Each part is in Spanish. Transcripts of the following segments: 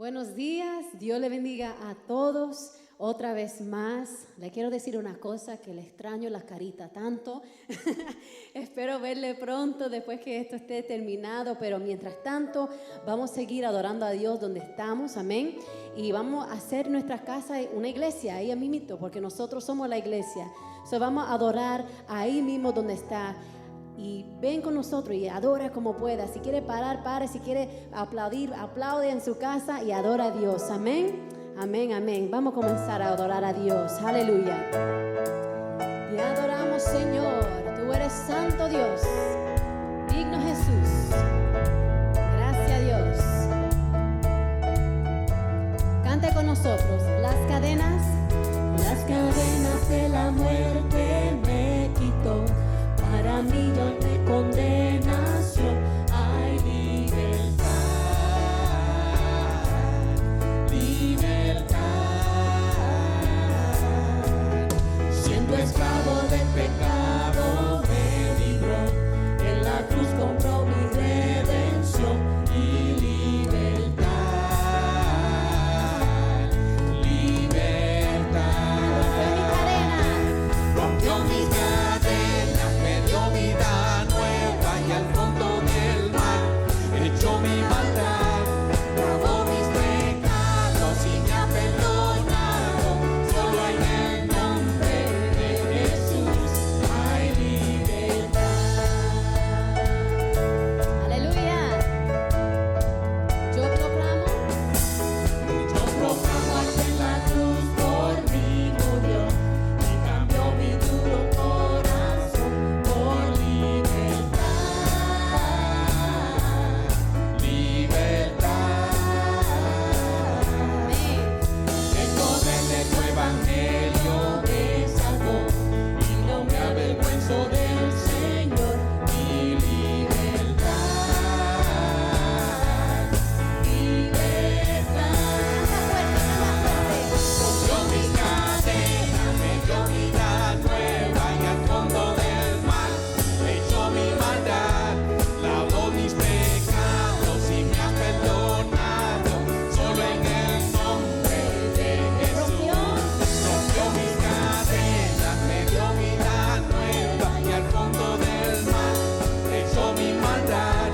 Buenos días, Dios le bendiga a todos. Otra vez más, le quiero decir una cosa, que le extraño la carita tanto. Espero verle pronto después que esto esté terminado, pero mientras tanto vamos a seguir adorando a Dios donde estamos, amén. Y vamos a hacer nuestra casa una iglesia, ahí mismo, porque nosotros somos la iglesia. Vamos a adorar ahí mismo donde está. Y ven con nosotros y adora como pueda. Si quiere parar, pare. Si quiere aplaudir, aplaude en su casa y adora a Dios. Amén, amén, amén. Vamos a comenzar a adorar a Dios. Aleluya. Te adoramos, Señor. Tú eres santo Dios. Digno Jesús. Gracias a Dios. Cante con nosotros. Las cadenas de la muerte me quitó. Para millones de condenación hay libertad, libertad. Siendo esclavo del pecado me libró, en la cruz compró mi redención y libertad, libertad. Rompió mis cadenas, me dio vida nueva y al fondo del mar echó mi maldad, lavó mis pecados y me ha perdonado. Solo en el nombre de Jesús hay libertad. Aleluya. Yo proclamo a quien la cruz por mí murió y cambió mi duro corazón por libertad, libertad. El poder de tu evangelio me salvó y no me avergüenzo del Señor. Mi libertad, libertad. Rompió mis cadenas, me dio vida nueva y al fondo del mar echó mi maldad, lavó mis pecados y me ha perdonado. Solo en el nombre de Jesús. Rompió mis cadenas, me dio vida nueva y al fondo del mar echó mi maldad,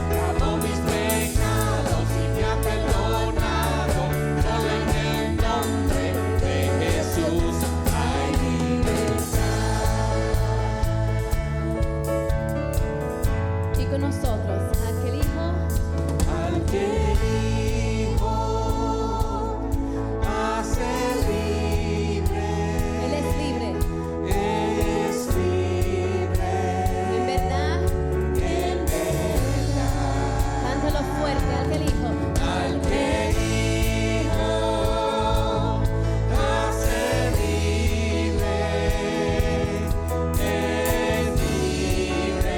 lavó mis pecados y me ha perdonado. Solo en el nombre de Jesús hay libertad. Y con nosotros, aquel Hijo hace libre. Él es libre. Es libre. En verdad. En verdad. Cántalo fuerte, aquel Hijo. Aquel Hijo hace libre. Es libre.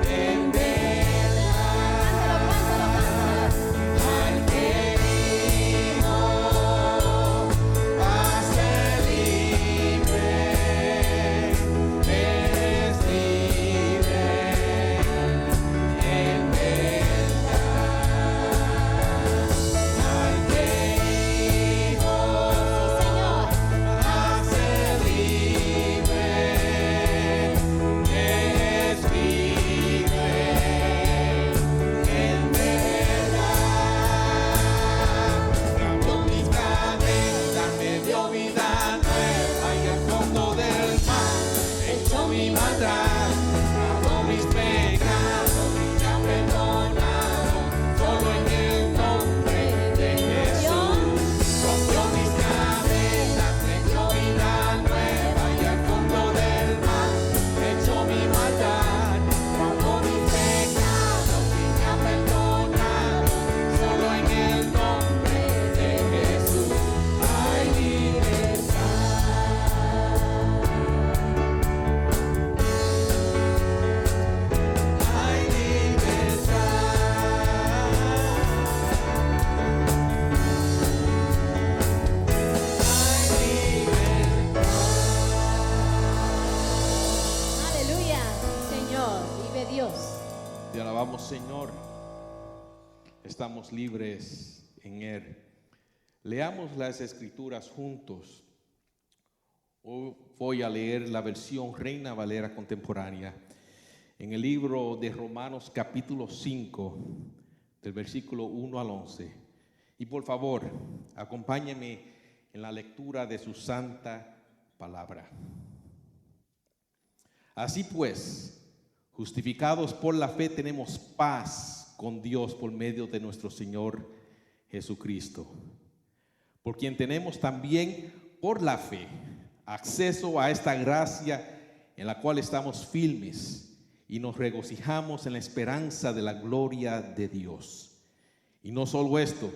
En verdad. Al que Hijo hace libre, es libre, en verdad. Al que Hijo hace libre, es libre. En verdad, cambió mis cadenas, me dio vida nueva y al fondo del mar echó mi maldad, lavó mis pecados y me ha perdonado. Solo en el nombre de Jesús. Rompió mis cadenas, me dio vida nueva y al fondo del mar echó mi maldad, lavó mis pecados y me ha perdonado. Solo en el nombre de Jesús hay libertad. Hay libertad. Aleluya, Señor, vive Dios. Te alabamos, Señor. estamos libres en Él. Leamos las Escrituras juntos. Hoy voy a leer la versión Reina Valera contemporánea en el libro de Romanos capítulo 5, del versículo 1 al 11. Y por favor, acompáñenme en la lectura de su santa palabra. Así pues, justificados por la fe, tenemos paz con Dios por medio de nuestro Señor Jesucristo, por quien tenemos también por la fe acceso a esta gracia en la cual estamos firmes y nos regocijamos en la esperanza de la gloria de Dios. Y no solo esto,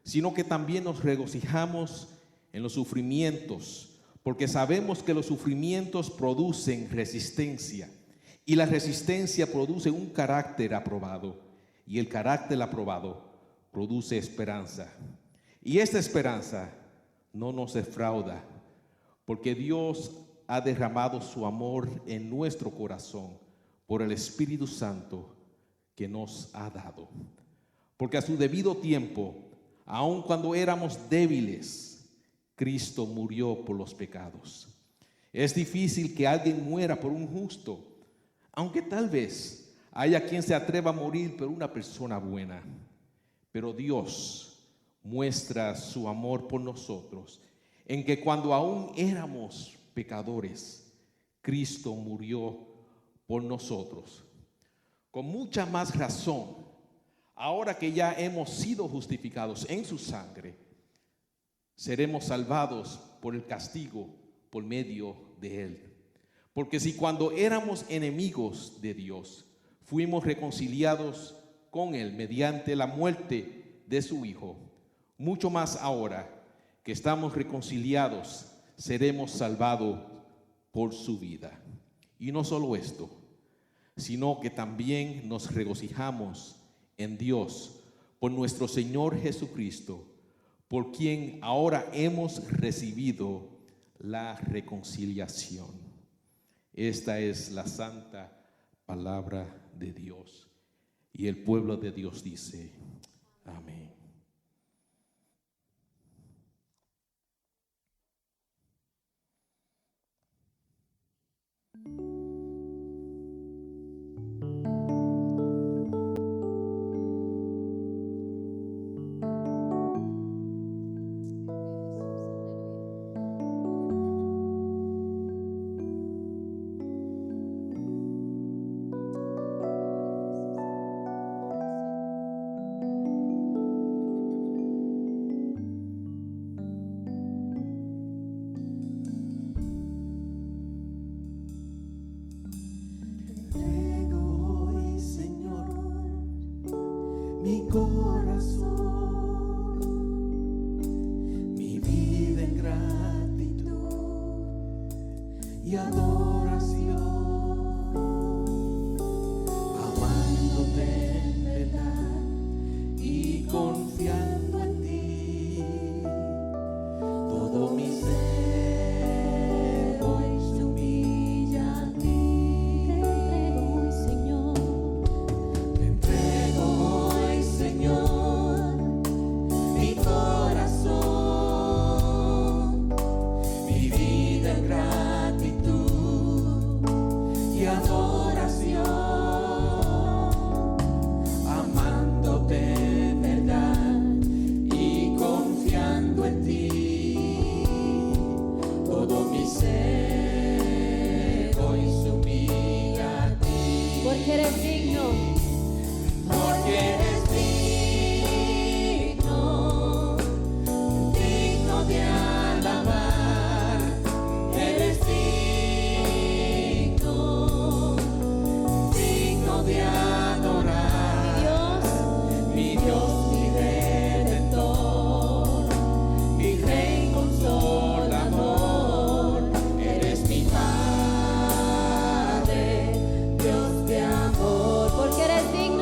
sino que también nos regocijamos en los sufrimientos, porque sabemos que los sufrimientos producen resistencia, y la resistencia produce un carácter aprobado, y el carácter aprobado produce esperanza. Y esta esperanza no nos defrauda, porque Dios ha derramado su amor en nuestro corazón por el Espíritu Santo que nos ha dado. Porque a su debido tiempo, aun cuando éramos débiles, Cristo murió por los pecados. Es difícil que alguien muera por un justo, aunque tal vez haya quien se atreva a morir por una persona buena. Pero Dios muestra su amor por nosotros en que cuando aún éramos pecadores, Cristo murió por nosotros. Con mucha más razón, ahora que ya hemos sido justificados en su sangre, seremos salvados por el castigo por medio de Él. Porque si cuando éramos enemigos de Dios, fuimos reconciliados con Él mediante la muerte de su Hijo, mucho más ahora que estamos reconciliados, seremos salvados por su vida. Y no solo esto, sino que también nos regocijamos en Dios por nuestro Señor Jesucristo, por quien ahora hemos recibido la reconciliación. Esta es la santa palabra de Dios. Y el pueblo de Dios dice, amén. Mi corazón, mi vida en gratitud y adoración, amándote en verdad y confiando en ti. Todo mi ser hoy se humilla a ti. Te entrego hoy, Señor, mi corazón, mi vida en gratitud y adoración, amándote en verdad y confiando en ti. Todo mi ser hoy se humilla a ti. Porque eres digno. Porque eres digno, digno de alabar. Eres digno, digno de adorar. Mi Dios, mi Redentor, mi Rey consolador. Eres mi Padre, Dios de amor. Porque eres digno.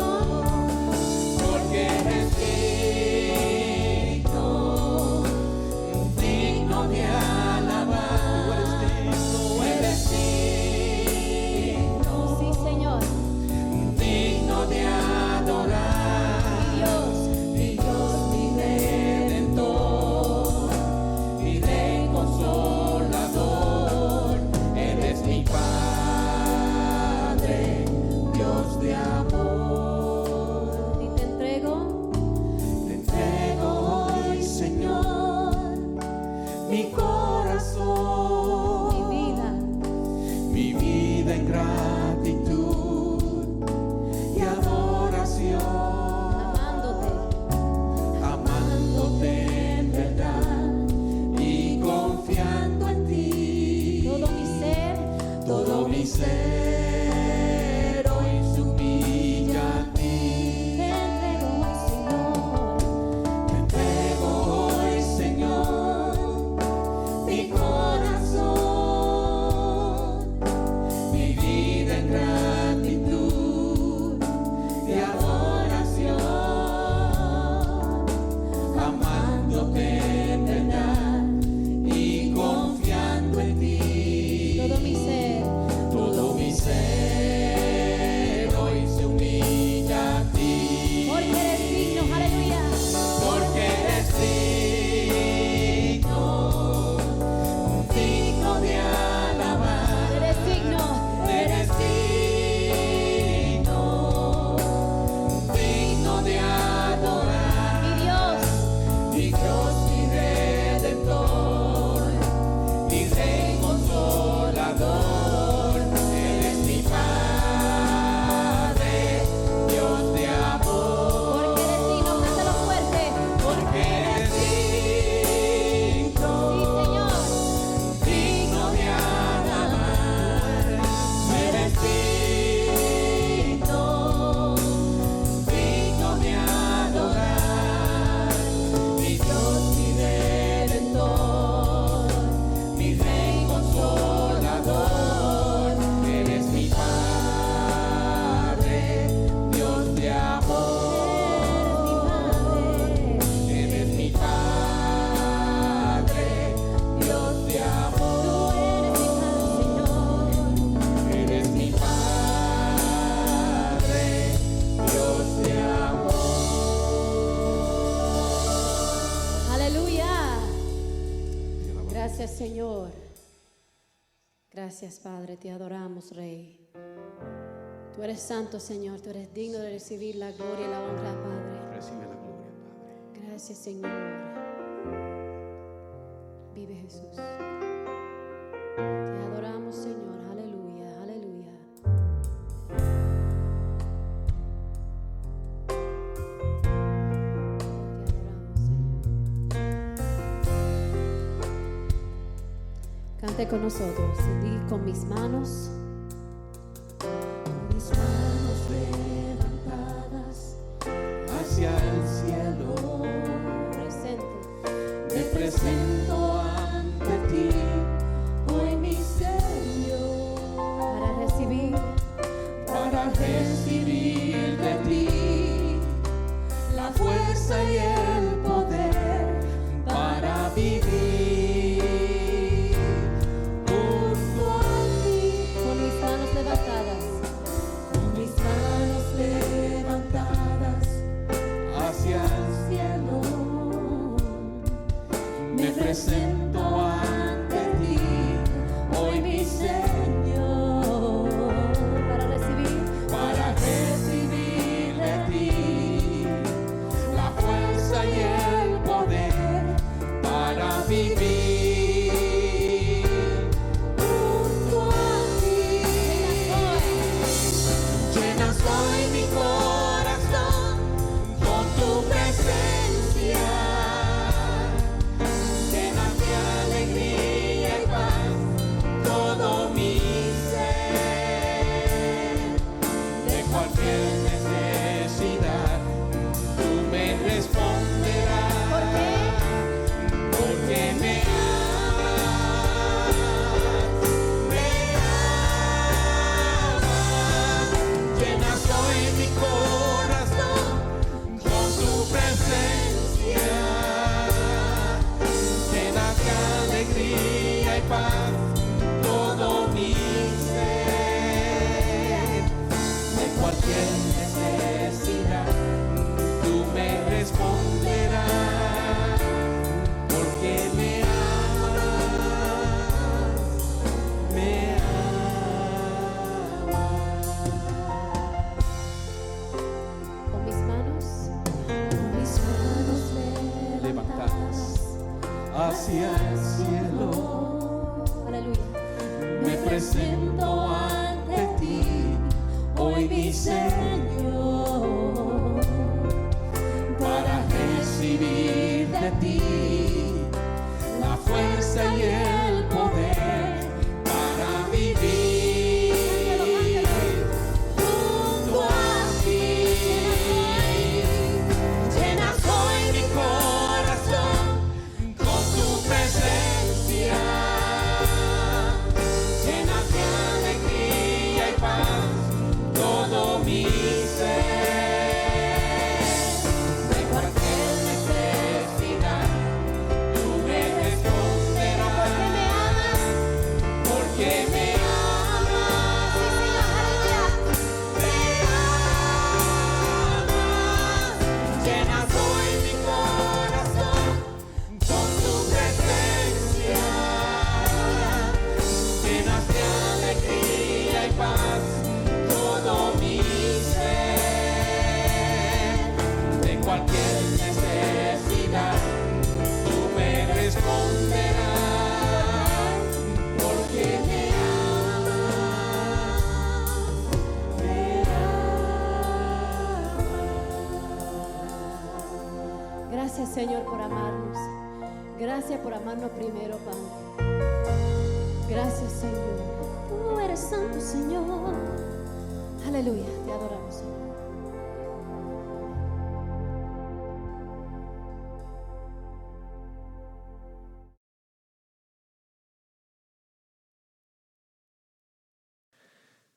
Señor. Gracias, Padre, te adoramos, Rey. Tú eres santo, Señor, tú eres digno de recibir la gloria y la honra, Padre. Recibe la gloria, Padre. Gracias, Señor. Vive Jesús. Te adoramos, Señor. Aleluya, aleluya. Te adoramos, Señor. Cante con nosotros. Di con mis manos. Mis manos levantadas hacia el cielo, Presente. me presento ante ti, hoy mi Señor, Para recibir de ti la fuerza y el poder para vivir junto a ti. con mis manos levantadas. Con mis manos levantadas hacia el cielo, me presento ante ti, hoy mi Señor, Para recibir de ti la fuerza y el poder para vivir junto a ti. Llenas hoy mi corazón con tu presencia, llenas de alegría y paz todo mi ser. De cualquier necesidad tú me responderás. Porque me amas, llenas hoy mi corazón con tu presencia, llenas de alegría y paz todo mi ser. De cualquier necesidad tú me responderás. Porque me amas, me amas. Con mis manos. Mis manos levantadas hacia el cielo, Aleluya. me presento ante ti, hoy mi Señor, para recibir de ti la fuerza y el poder para vivir junto a ti. Llenas hoy mi corazón con tu presencia, llenas de alegría y paz todo mi ser. De cualquier necesidad tú me responderás. Porque me amas, llenas hoy mi corazón con tu presencia, llenas de alegría y paz todo mi ser. De cualquier necesidad tú me responderás. Porque me amas, me amas. Gracias, Señor, por amarnos. Gracias por amarnos primero, Padre. Gracias, Señor. Tú eres santo, Señor. Aleluya. Te adoramos, Señor.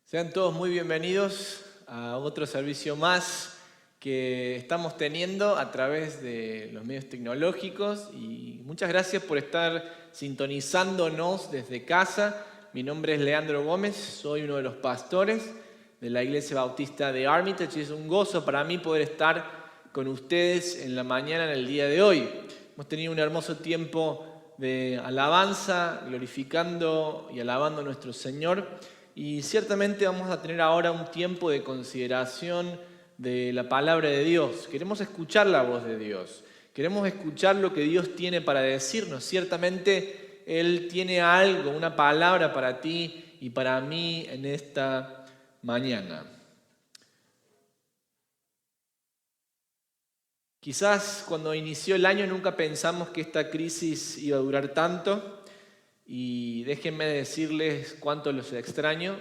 Sean todos muy bienvenidos a otro servicio más que estamos teniendo a través de los medios tecnológicos y muchas gracias por estar sintonizándonos desde casa. Mi nombre es Leandro Gómez, soy uno de los pastores de la Iglesia Bautista de Armitage y es un gozo para mí poder estar con ustedes en la mañana, en el día de hoy. Hemos tenido un hermoso tiempo de alabanza, glorificando y alabando a nuestro Señor. Y ciertamente vamos a tener ahora un tiempo de consideración de la palabra de Dios. Queremos escuchar la voz de Dios. Queremos escuchar lo que Dios tiene para decirnos. Ciertamente Él tiene algo, una palabra para ti y para mí en esta mañana. Quizás cuando inició el año nunca pensamos que esta crisis iba a durar tanto, y déjenme decirles cuánto los extraño.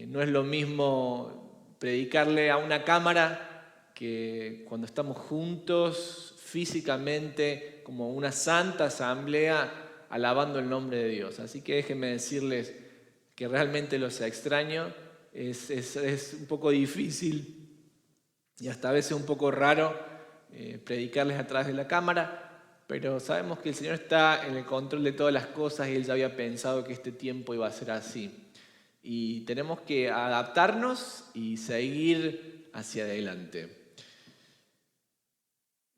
No es lo mismo predicarle a una cámara que cuando estamos juntos físicamente como una santa asamblea alabando el nombre de Dios. Así que déjenme decirles que realmente los extraño. Es un poco difícil y hasta a veces un poco raro predicarles a través de la cámara, pero sabemos que el Señor está en el control de todas las cosas y Él ya había pensado que este tiempo iba a ser así. Y tenemos que adaptarnos y seguir hacia adelante.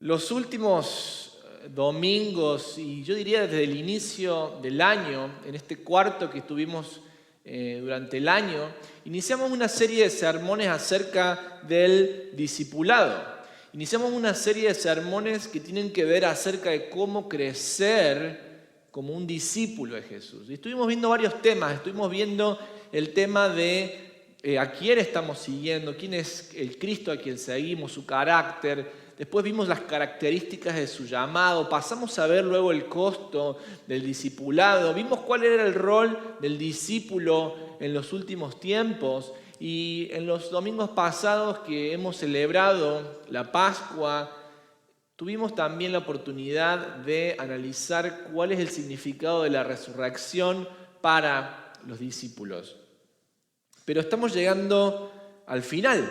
Los últimos domingos, y yo diría desde el inicio del año, en este cuarto que estuvimos durante el año, iniciamos una serie de sermones acerca del discipulado. Iniciamos una serie de sermones que tienen que ver acerca de cómo crecer como un discípulo de Jesús. Y estuvimos viendo varios temas. Estuvimos viendo el tema de a quién estamos siguiendo, quién es el Cristo a quien seguimos, su carácter. Después vimos las características de su llamado. Pasamos a ver luego el costo del discipulado. Vimos cuál era el rol del discípulo en los últimos tiempos. Y en los domingos pasados que hemos celebrado la Pascua, tuvimos también la oportunidad de analizar cuál es el significado de la resurrección para los discípulos. Pero estamos llegando al final.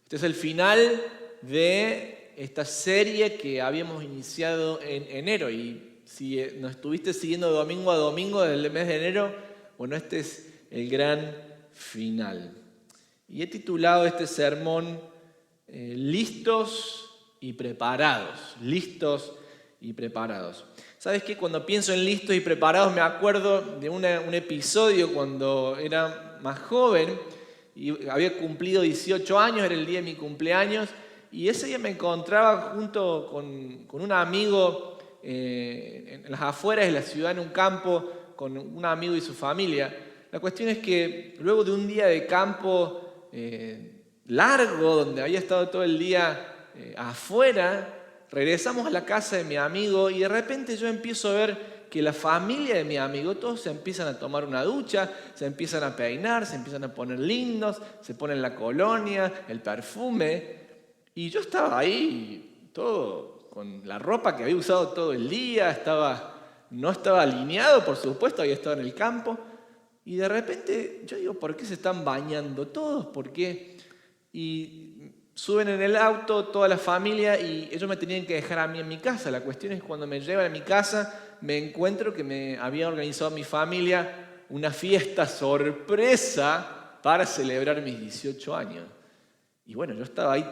Este es el final de esta serie que habíamos iniciado en enero. Y si nos estuviste siguiendo domingo a domingo desde el mes de enero, bueno, este es el gran final. Y he titulado este sermón Listos y preparados. Listos y preparados. ¿Sabes qué? Cuando pienso en listos y preparados me acuerdo de un episodio cuando era más joven y había cumplido 18 años, era el día de mi cumpleaños, y ese día me encontraba junto con un amigo en las afueras de la ciudad, en un campo, con un amigo y su familia. La cuestión es que luego de un día de campo largo, donde había estado todo el día afuera, regresamos a la casa de mi amigo y de repente yo empiezo a ver que la familia de mi amigo, todos se empiezan a tomar una ducha, se empiezan a peinar, se empiezan a poner lindos, se ponen la colonia, el perfume, y yo estaba ahí todo con la ropa que había usado todo el día, no estaba alineado, por supuesto, había estado en el campo. Y de repente yo digo, ¿por qué se están bañando todos? ¿Por qué? Y suben en el auto toda la familia y ellos me tenían que dejar a mí en mi casa. La cuestión es que cuando me llevan a mi casa me encuentro que me había organizado mi familia una fiesta sorpresa para celebrar mis 18 años. Y bueno, yo estaba ahí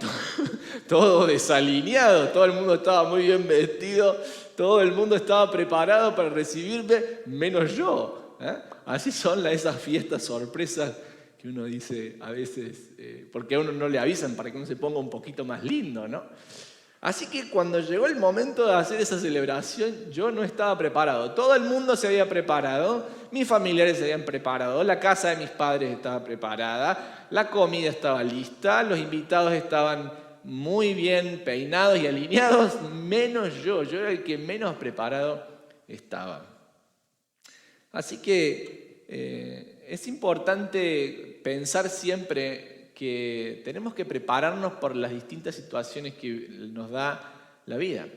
todo desalineado, todo el mundo estaba muy bien vestido, todo el mundo estaba preparado para recibirme, menos yo. Así son esas fiestas sorpresas que uno dice a veces, porque a uno no le avisan para que uno se ponga un poquito más lindo, ¿no? Así que cuando llegó el momento de hacer esa celebración, yo no estaba preparado. Todo el mundo se había preparado, mis familiares se habían preparado, la casa de mis padres estaba preparada, la comida estaba lista, los invitados estaban muy bien peinados y alineados, menos yo era el que menos preparado estaba. Así que es importante pensar siempre que tenemos que prepararnos por las distintas situaciones que nos da la vida.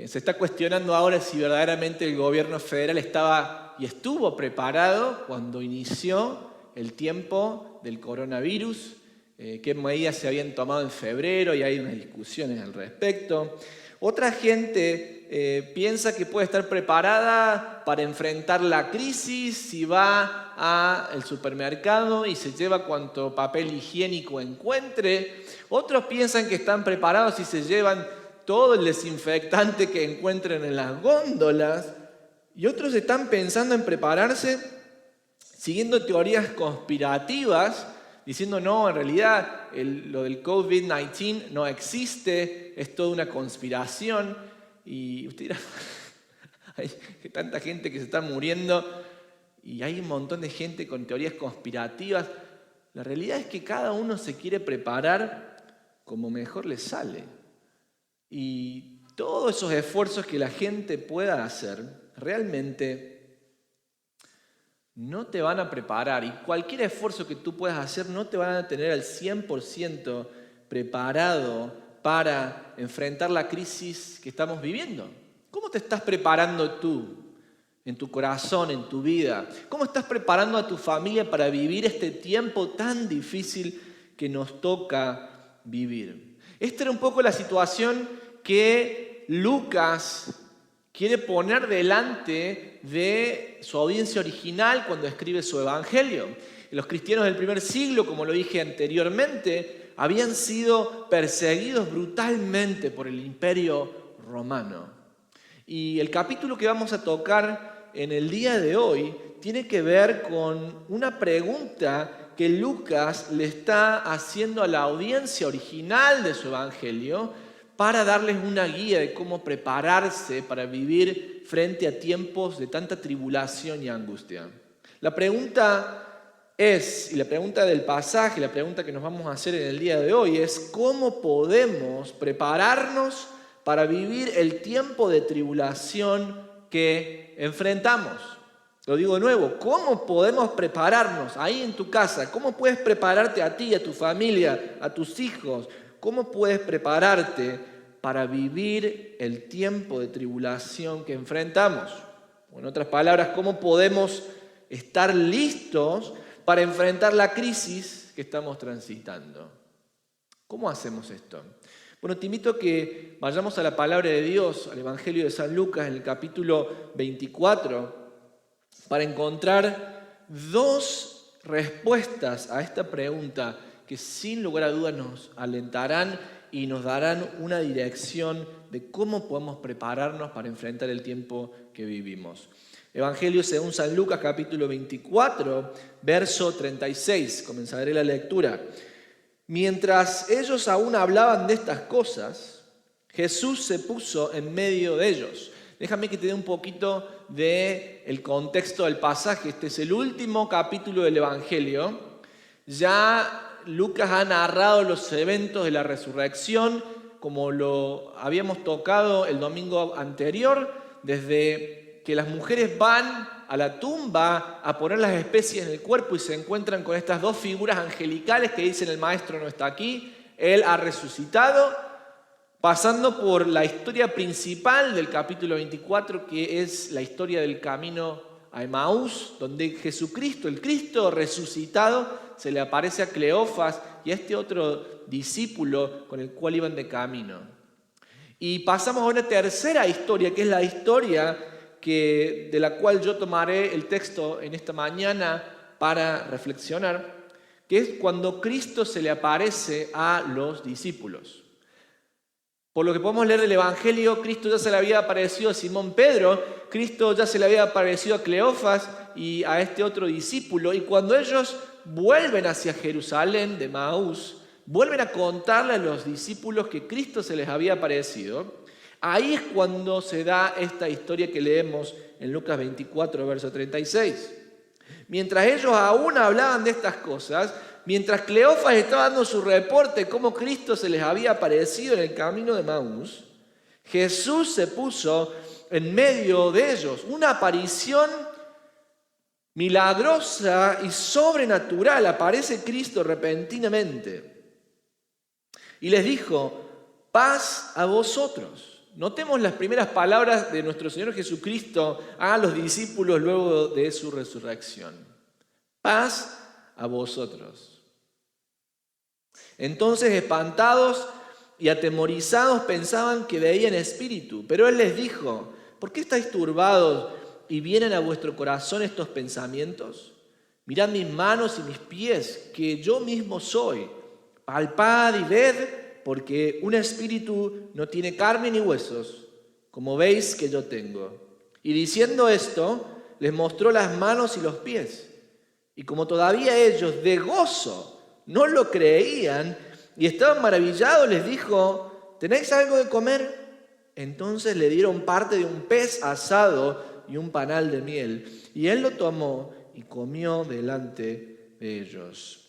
Se está cuestionando ahora si verdaderamente el gobierno federal estaba y estuvo preparado cuando inició el tiempo del coronavirus, qué medidas se habían tomado en febrero y hay unas discusiones al respecto. Otra gente piensa que puede estar preparada para enfrentar la crisis si va al supermercado y se lleva cuanto papel higiénico encuentre. Otros piensan que están preparados si se llevan todo el desinfectante que encuentren en las góndolas. Y otros están pensando en prepararse siguiendo teorías conspirativas, diciendo no, en realidad lo del COVID-19 no existe, es toda una conspiración. Y usted dirá, hay tanta gente que se está muriendo y hay un montón de gente con teorías conspirativas. La realidad es que cada uno se quiere preparar como mejor le sale. Y todos esos esfuerzos que la gente pueda hacer realmente no te van a preparar. Y cualquier esfuerzo que tú puedas hacer no te van a tener al 100% preparado para enfrentar la crisis que estamos viviendo. ¿Cómo te estás preparando tú en tu corazón, en tu vida? ¿Cómo estás preparando a tu familia para vivir este tiempo tan difícil que nos toca vivir? Esta era un poco la situación que Lucas quiere poner delante de su audiencia original cuando escribe su evangelio. Los cristianos del primer siglo, como lo dije anteriormente, habían sido perseguidos brutalmente por el imperio romano. Y el capítulo que vamos a tocar en el día de hoy tiene que ver con una pregunta que Lucas le está haciendo a la audiencia original de su evangelio para darles una guía de cómo prepararse para vivir frente a tiempos de tanta tribulación y angustia. La pregunta es, y la pregunta del pasaje, la pregunta que nos vamos a hacer en el día de hoy es: ¿cómo podemos prepararnos para vivir el tiempo de tribulación que enfrentamos? Lo digo de nuevo, ¿cómo podemos prepararnos ahí en tu casa? ¿Cómo puedes prepararte a ti, a tu familia, a tus hijos? ¿Cómo puedes prepararte para vivir el tiempo de tribulación que enfrentamos? O en otras palabras, ¿cómo podemos estar listos para enfrentar la crisis que estamos transitando? ¿Cómo hacemos esto? Bueno, te invito a que vayamos a la palabra de Dios, al Evangelio de San Lucas, en el capítulo 24, para encontrar dos respuestas a esta pregunta que sin lugar a dudas nos alentarán y nos darán una dirección de cómo podemos prepararnos para enfrentar el tiempo que vivimos. Evangelio según San Lucas, capítulo 24, verso 36. Comenzaré la lectura. Mientras ellos aún hablaban de estas cosas, Jesús se puso en medio de ellos. Déjame que te dé un poquito del contexto del pasaje. Este es el último capítulo del Evangelio. Ya Lucas ha narrado los eventos de la resurrección, como lo habíamos tocado el domingo anterior, desde que las mujeres van a la tumba a poner las especies en el cuerpo y se encuentran con estas dos figuras angelicales que dicen: el maestro no está aquí, él ha resucitado, pasando por la historia principal del capítulo 24, que es la historia del camino a Emaús, donde Jesucristo, el Cristo resucitado, se le aparece a Cleofas y a este otro discípulo con el cual iban de camino. Y pasamos a una tercera historia, que es la historia de la cual yo tomaré el texto en esta mañana para reflexionar, que es cuando Cristo se le aparece a los discípulos. Por lo que podemos leer del Evangelio, Cristo ya se le había aparecido a Simón Pedro, Cristo ya se le había aparecido a Cleofas y a este otro discípulo, y cuando ellos vuelven hacia Jerusalén de Emaús, vuelven a contarle a los discípulos que Cristo se les había aparecido. Ahí es cuando se da esta historia que leemos en Lucas 24, verso 36. Mientras ellos aún hablaban de estas cosas, mientras Cleofas estaba dando su reporte de cómo Cristo se les había aparecido en el camino de Emaús, Jesús se puso en medio de ellos. Una aparición milagrosa y sobrenatural. Aparece Cristo repentinamente y les dijo: paz a vosotros. Notemos las primeras palabras de nuestro Señor Jesucristo a los discípulos luego de su resurrección. Paz a vosotros. Entonces, espantados y atemorizados, pensaban que veían espíritu. Pero Él les dijo: ¿por qué estáis turbados y vienen a vuestro corazón estos pensamientos? Mirad mis manos y mis pies, que yo mismo soy. Palpad y ved, porque un espíritu no tiene carne ni huesos, como veis que yo tengo. Y diciendo esto, les mostró las manos y los pies. Y como todavía ellos de gozo no lo creían y estaban maravillados, les dijo: ¿tenéis algo de comer? Entonces le dieron parte de un pez asado y un panal de miel. Y él lo tomó y comió delante de ellos.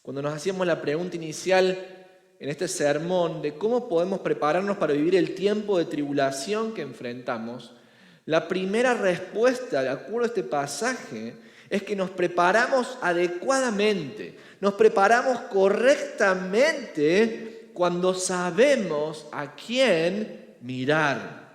Cuando nos hacíamos la pregunta inicial en este sermón de cómo podemos prepararnos para vivir el tiempo de tribulación que enfrentamos, la primera respuesta, de acuerdo a este pasaje, es que nos preparamos adecuadamente, nos preparamos correctamente cuando sabemos a quién mirar.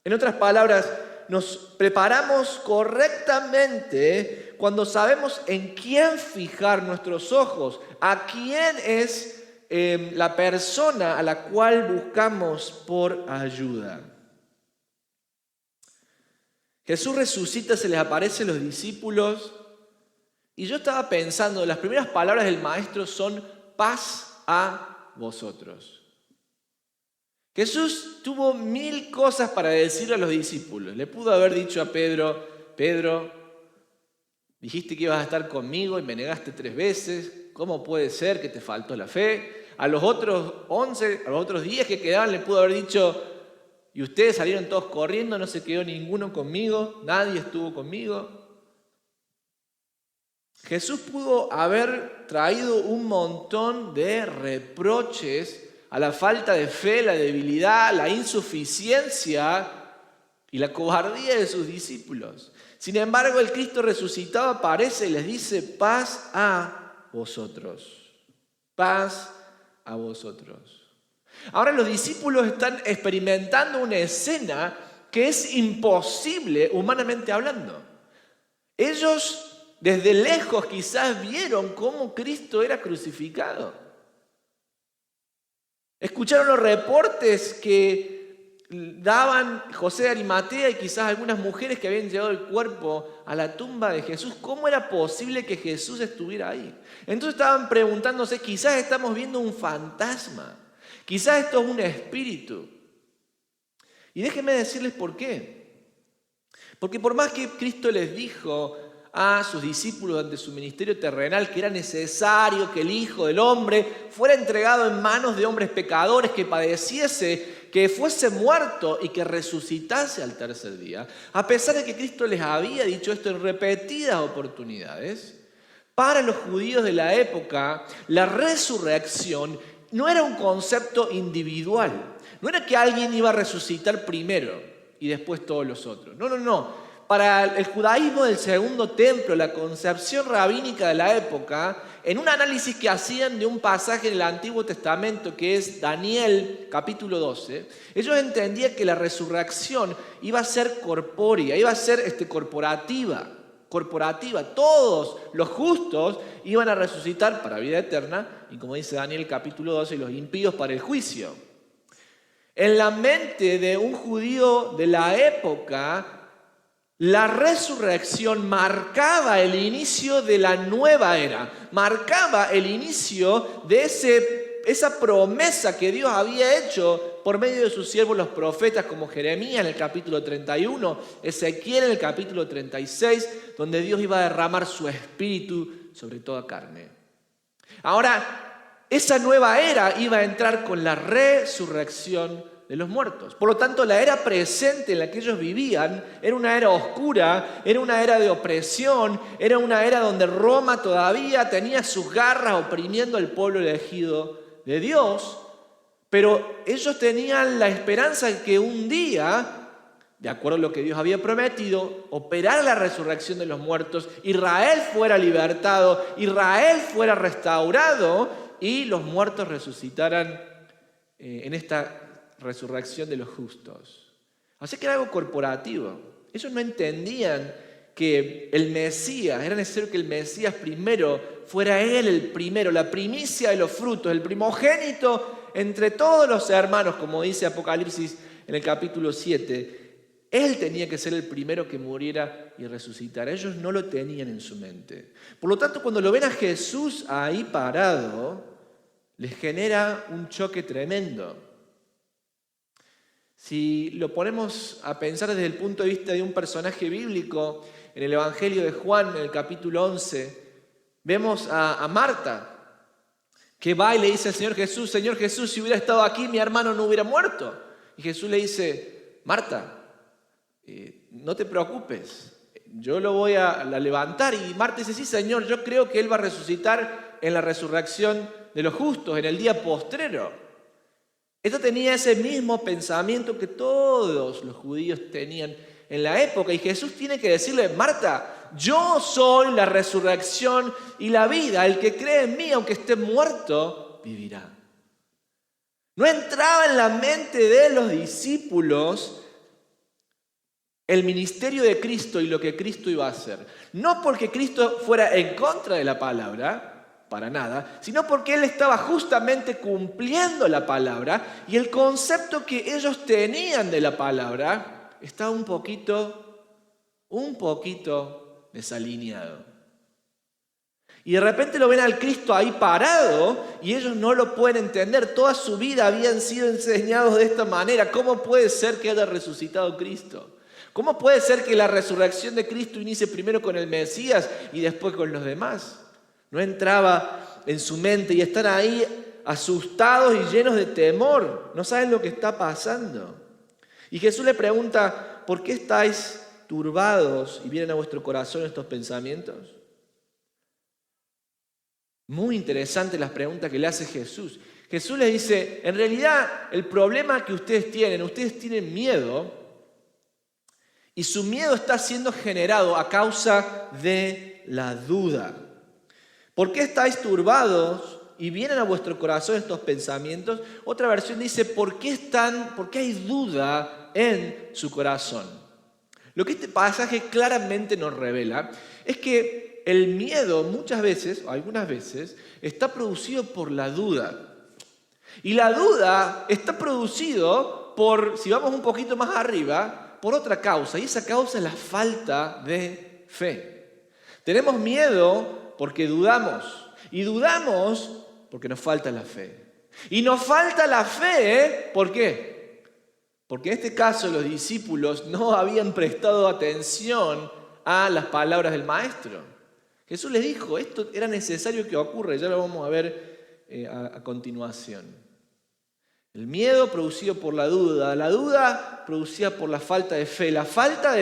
En otras palabras, nos preparamos correctamente cuando sabemos en quién fijar nuestros ojos, a quién es la persona a la cual buscamos por ayuda. Jesús resucita, se les aparece a los discípulos y yo estaba pensando, las primeras palabras del Maestro son: paz a vosotros. Jesús tuvo 1000 cosas para decirle a los discípulos. Le pudo haber dicho a Pedro: Pedro, dijiste que ibas a estar conmigo y me negaste 3 veces. ¿Cómo puede ser que te faltó la fe? A los otros 11, a los otros 10 que quedaban le pudo haber dicho: y ustedes salieron todos corriendo, no se quedó ninguno conmigo, nadie estuvo conmigo. Jesús pudo haber traído un montón de reproches a la falta de fe, la debilidad, la insuficiencia y la cobardía de sus discípulos. Sin embargo, el Cristo resucitado aparece y les dice: paz a vosotros. Paz a vosotros. Ahora los discípulos están experimentando una escena que es imposible humanamente hablando. Ellos desde lejos quizás vieron cómo Cristo era crucificado. Escucharon los reportes que daban José de Arimatea y quizás algunas mujeres que habían llevado el cuerpo a la tumba de Jesús. ¿Cómo era posible que Jesús estuviera ahí? Entonces estaban preguntándose: quizás estamos viendo un fantasma. Quizás esto es un espíritu. Y déjenme decirles por qué. Porque por más que Cristo les dijo a sus discípulos durante su ministerio terrenal que era necesario que el Hijo del Hombre fuera entregado en manos de hombres pecadores, que padeciese, que fuese muerto y que resucitase al tercer día, a pesar de que Cristo les había dicho esto en repetidas oportunidades, para los judíos de la época, la resurrección no era un concepto individual. No era que alguien iba a resucitar primero y después todos los otros. No. Para el judaísmo del segundo templo, la concepción rabínica de la época, en un análisis que hacían de un pasaje en el Antiguo Testamento que es Daniel capítulo 12, ellos entendían que la resurrección iba a ser corpórea, iba a ser corporativa. Todos los justos iban a resucitar para vida eterna, y como dice Daniel capítulo 12, los impíos para el juicio. En la mente de un judío de la época, la resurrección marcaba el inicio de la nueva era, marcaba el inicio de esa promesa que Dios había hecho por medio de sus siervos los profetas, como Jeremías en el capítulo 31, Ezequiel en el capítulo 36, donde Dios iba a derramar su espíritu sobre toda carne. Ahora, esa nueva era iba a entrar con la resurrección de los muertos. Por lo tanto, la era presente en la que ellos vivían era una era oscura, era una era de opresión, era una era donde Roma todavía tenía sus garras oprimiendo al pueblo elegido de Dios, pero ellos tenían la esperanza de que un día, de acuerdo a lo que Dios había prometido, operara la resurrección de los muertos, Israel fuera libertado, Israel fuera restaurado y los muertos resucitaran en esta resurrección de los justos. Así que era algo corporativo. Ellos no entendían que el Mesías, era necesario que el Mesías primero fuera él el primero, la primicia de los frutos, el primogénito entre todos los hermanos, como dice Apocalipsis en el capítulo 7. Él tenía que ser el primero que muriera y resucitara. Ellos no lo tenían en su mente. Por lo tanto, cuando lo ven a Jesús ahí parado, les genera un choque tremendo. Si lo ponemos a pensar desde el punto de vista de un personaje bíblico, en el Evangelio de Juan, en el capítulo 11, vemos a Marta, que va y le dice al Señor Jesús, si hubiera estado aquí, mi hermano no hubiera muerto. Y Jesús le dice, Marta, no te preocupes, yo lo voy a levantar. Y Marta dice, sí, Señor, yo creo que Él va a resucitar en la resurrección de los justos, en el día postrero. Ella tenía ese mismo pensamiento que todos los judíos tenían en la época. Y Jesús tiene que decirle, Marta, yo soy la resurrección y la vida. El que cree en mí, aunque esté muerto, vivirá. No entraba en la mente de los discípulos el ministerio de Cristo y lo que Cristo iba a hacer. No porque Cristo fuera en contra de la palabra, para nada, sino porque Él estaba justamente cumpliendo la palabra y el concepto que ellos tenían de la palabra estaba un poquito desalineado. Y de repente lo ven al Cristo ahí parado y ellos no lo pueden entender. Toda su vida habían sido enseñados de esta manera. ¿Cómo puede ser que haya resucitado Cristo? ¿Cómo puede ser que la resurrección de Cristo inicie primero con el Mesías y después con los demás? No entraba en su mente y están ahí asustados y llenos de temor. No saben lo que está pasando. Y Jesús le pregunta, ¿por qué estáis turbados y vienen a vuestro corazón estos pensamientos? Muy interesante las preguntas que le hace Jesús. Jesús les dice, en realidad el problema que ustedes tienen miedo, y su miedo está siendo generado a causa de la duda. ¿Por qué estáis turbados y vienen a vuestro corazón estos pensamientos? Otra versión dice, ¿por qué hay duda en su corazón? Lo que este pasaje claramente nos revela es que el miedo muchas veces, o algunas veces, está producido por la duda. Y la duda está producido por, si vamos un poquito más arriba, por otra causa. Y esa causa es la falta de fe. Tenemos miedo porque dudamos. Y dudamos porque nos falta la fe. Y nos falta la fe, ¿por qué? Porque en este caso los discípulos no habían prestado atención a las palabras del Maestro. Jesús les dijo, esto era necesario que ocurra, ya lo vamos a ver a continuación. El miedo producido por la duda producida por la falta de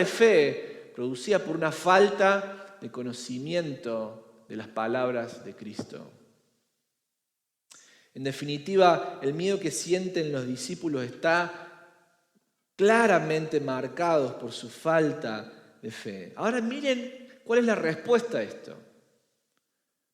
fe producida por una falta de conocimiento de las palabras de Cristo. En definitiva, el miedo que sienten los discípulos está claramente marcado por su falta de fe. Ahora miren cuál es la respuesta a esto.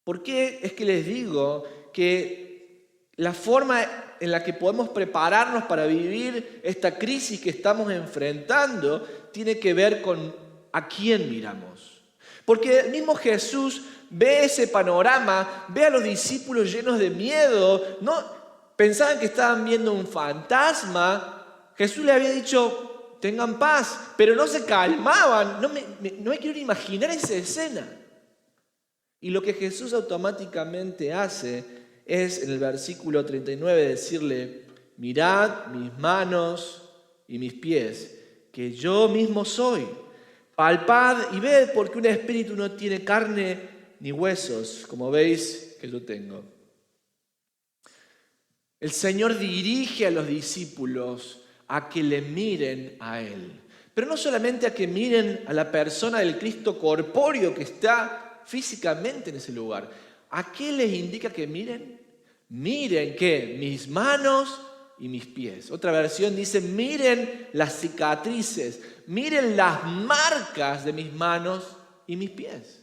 ¿Por qué es que les digo que la forma en la que podemos prepararnos para vivir esta crisis que estamos enfrentando tiene que ver con a quién miramos? Porque el mismo Jesús ve ese panorama, ve a los discípulos llenos de miedo, no pensaban que estaban viendo un fantasma. Jesús le había dicho, tengan paz, pero no se calmaban. No me quiero imaginar esa escena. Y lo que Jesús automáticamente hace es, en el versículo 39, decirle, mirad mis manos y mis pies, que yo mismo soy. Palpad y ved, porque un espíritu no tiene carne ni huesos, como veis que yo tengo. El Señor dirige a los discípulos a que le miren a Él. Pero no solamente a que miren a la persona del Cristo corpóreo que está físicamente en ese lugar. ¿A qué les indica que miren? Miren ¿qué? Mis manos y mis pies. Otra versión dice, miren las cicatrices, miren las marcas de mis manos y mis pies.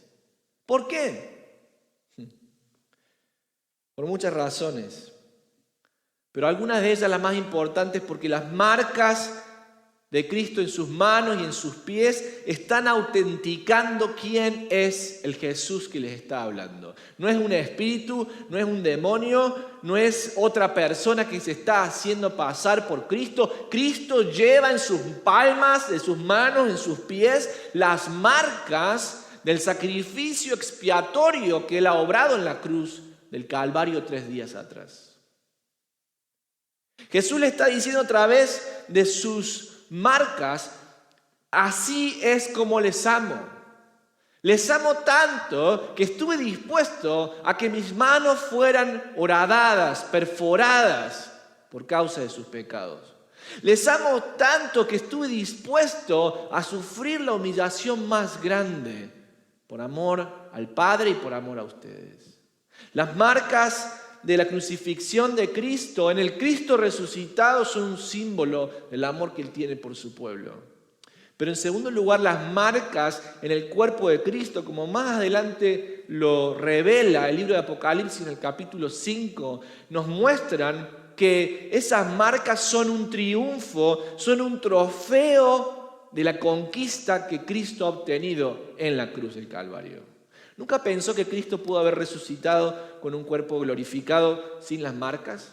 ¿Por qué? Por muchas razones. Pero algunas de ellas, las más importantes, porque las marcas de Cristo en sus manos y en sus pies están autenticando quién es el Jesús que les está hablando. No es un espíritu, no es un demonio, no es otra persona que se está haciendo pasar por Cristo. Cristo lleva en sus palmas, en sus manos, en sus pies, las marcas del sacrificio expiatorio que Él ha obrado en la cruz del Calvario 3 días atrás. Jesús le está diciendo a través de sus marcas, así es como les amo. Les amo tanto que estuve dispuesto a que mis manos fueran horadadas, perforadas por causa de sus pecados. Les amo tanto que estuve dispuesto a sufrir la humillación más grande por amor al Padre y por amor a ustedes. Las marcas de la crucifixión de Cristo, en el Cristo resucitado, son un símbolo del amor que Él tiene por su pueblo. Pero en segundo lugar, las marcas en el cuerpo de Cristo, como más adelante lo revela el libro de Apocalipsis en el capítulo 5, nos muestran que esas marcas son un triunfo, son un trofeo de la conquista que Cristo ha obtenido en la cruz del Calvario. ¿Nunca pensó que Cristo pudo haber resucitado con un cuerpo glorificado sin las marcas?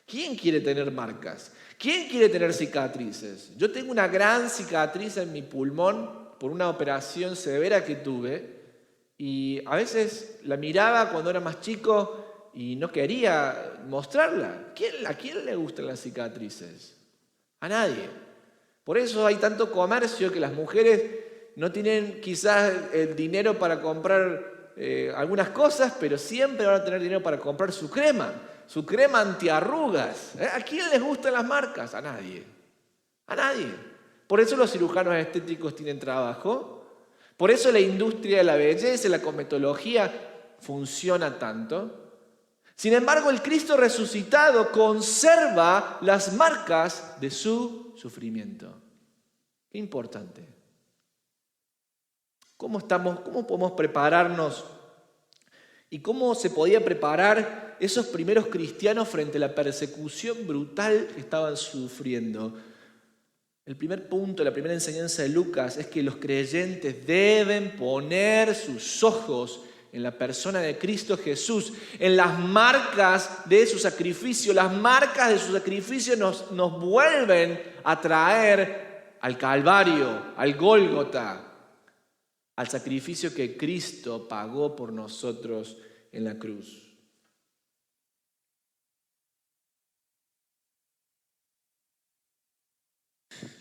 ¿Quién quiere tener marcas? ¿Quién quiere tener cicatrices? Yo tengo una gran cicatriz en mi pulmón por una operación severa que tuve y a veces la miraba cuando era más chico y no quería mostrarla. ¿A quién le gustan las cicatrices? A nadie. Por eso hay tanto comercio que las mujeres no tienen quizás el dinero para comprar algunas cosas, pero siempre van a tener dinero para comprar su crema antiarrugas. ¿A quién les gustan las marcas? A nadie. A nadie. Por eso los cirujanos estéticos tienen trabajo. Por eso la industria de la belleza y la cosmetología funciona tanto. Sin embargo, el Cristo resucitado conserva las marcas de su sufrimiento. Qué importante. ¿Cómo podemos prepararnos? ¿Y cómo se podía preparar esos primeros cristianos frente a la persecución brutal que estaban sufriendo? El primer punto, la primera enseñanza de Lucas es que los creyentes deben poner sus ojos en la persona de Cristo Jesús, en las marcas de su sacrificio. Las marcas de su sacrificio nos vuelven a traer al Calvario, al Gólgota, al sacrificio que Cristo pagó por nosotros en la cruz.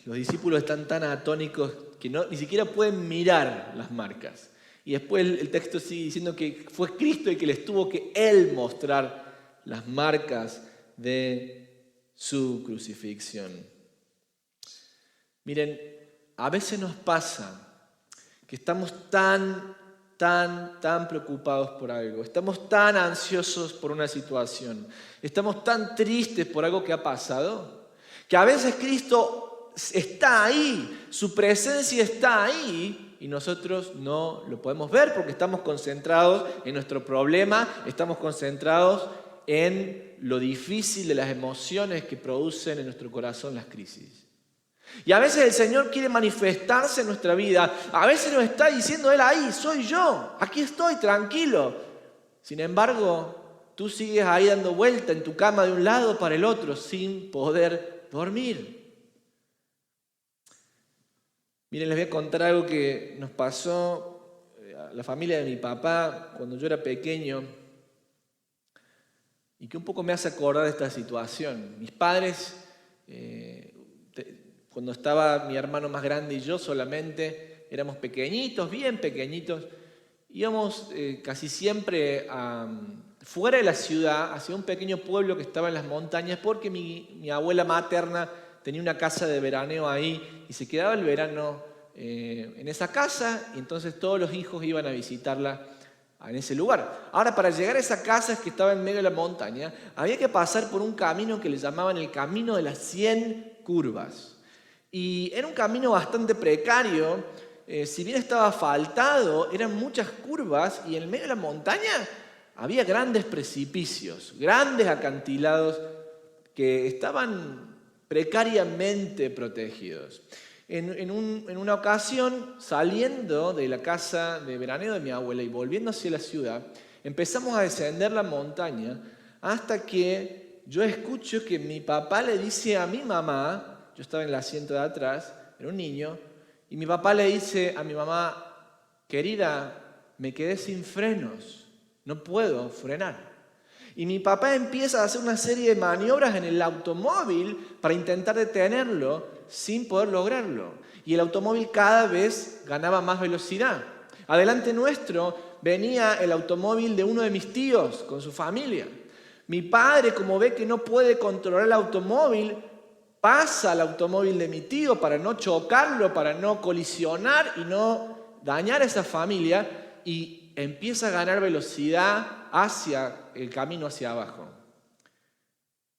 Los discípulos están tan atónicos que ni siquiera pueden mirar las marcas. Y después el texto sigue diciendo que fue Cristo el que les tuvo que Él mostrar las marcas de su crucifixión. Miren, a veces nos pasa que estamos tan preocupados por algo, estamos tan ansiosos por una situación, estamos tan tristes por algo que ha pasado, que a veces Cristo está ahí, su presencia está ahí y nosotros no lo podemos ver porque estamos concentrados en nuestro problema, estamos concentrados en lo difícil de las emociones que producen en nuestro corazón las crisis. Y a veces el Señor quiere manifestarse en nuestra vida. A veces nos está diciendo Él ahí, soy yo, aquí estoy, tranquilo. Sin embargo, tú sigues ahí dando vuelta en tu cama de un lado para el otro sin poder dormir. Miren, les voy a contar algo que nos pasó a la familia de mi papá cuando yo era pequeño y que un poco me hace acordar de esta situación. Mis padres... Cuando estaba mi hermano más grande y yo solamente, éramos pequeñitos, bien pequeñitos, íbamos casi siempre fuera de la ciudad, hacia un pequeño pueblo que estaba en las montañas, porque mi abuela materna tenía una casa de veraneo ahí y se quedaba el verano en esa casa y entonces todos los hijos iban a visitarla en ese lugar. Ahora, para llegar a esa casa que estaba en medio de la montaña, había que pasar por un camino que le llamaban el camino de las 100 curvas. Y era un camino bastante precario, si bien estaba asfaltado, eran muchas curvas y en el medio de la montaña había grandes precipicios, grandes acantilados que estaban precariamente protegidos. En una ocasión, saliendo de la casa de veraneo de mi abuela y volviendo hacia la ciudad, empezamos a descender la montaña hasta que yo escucho que mi papá le dice a mi mamá, yo estaba en el asiento de atrás, era un niño, y mi papá le dice a mi mamá, querida, me quedé sin frenos, no puedo frenar. Y mi papá empieza a hacer una serie de maniobras en el automóvil para intentar detenerlo sin poder lograrlo. Y el automóvil cada vez ganaba más velocidad. Adelante nuestro venía el automóvil de uno de mis tíos con su familia. Mi padre, como ve que no puede controlar el automóvil, pasa al automóvil de mi tío para no chocarlo, para no colisionar y no dañar a esa familia, y empieza a ganar velocidad hacia el camino hacia abajo.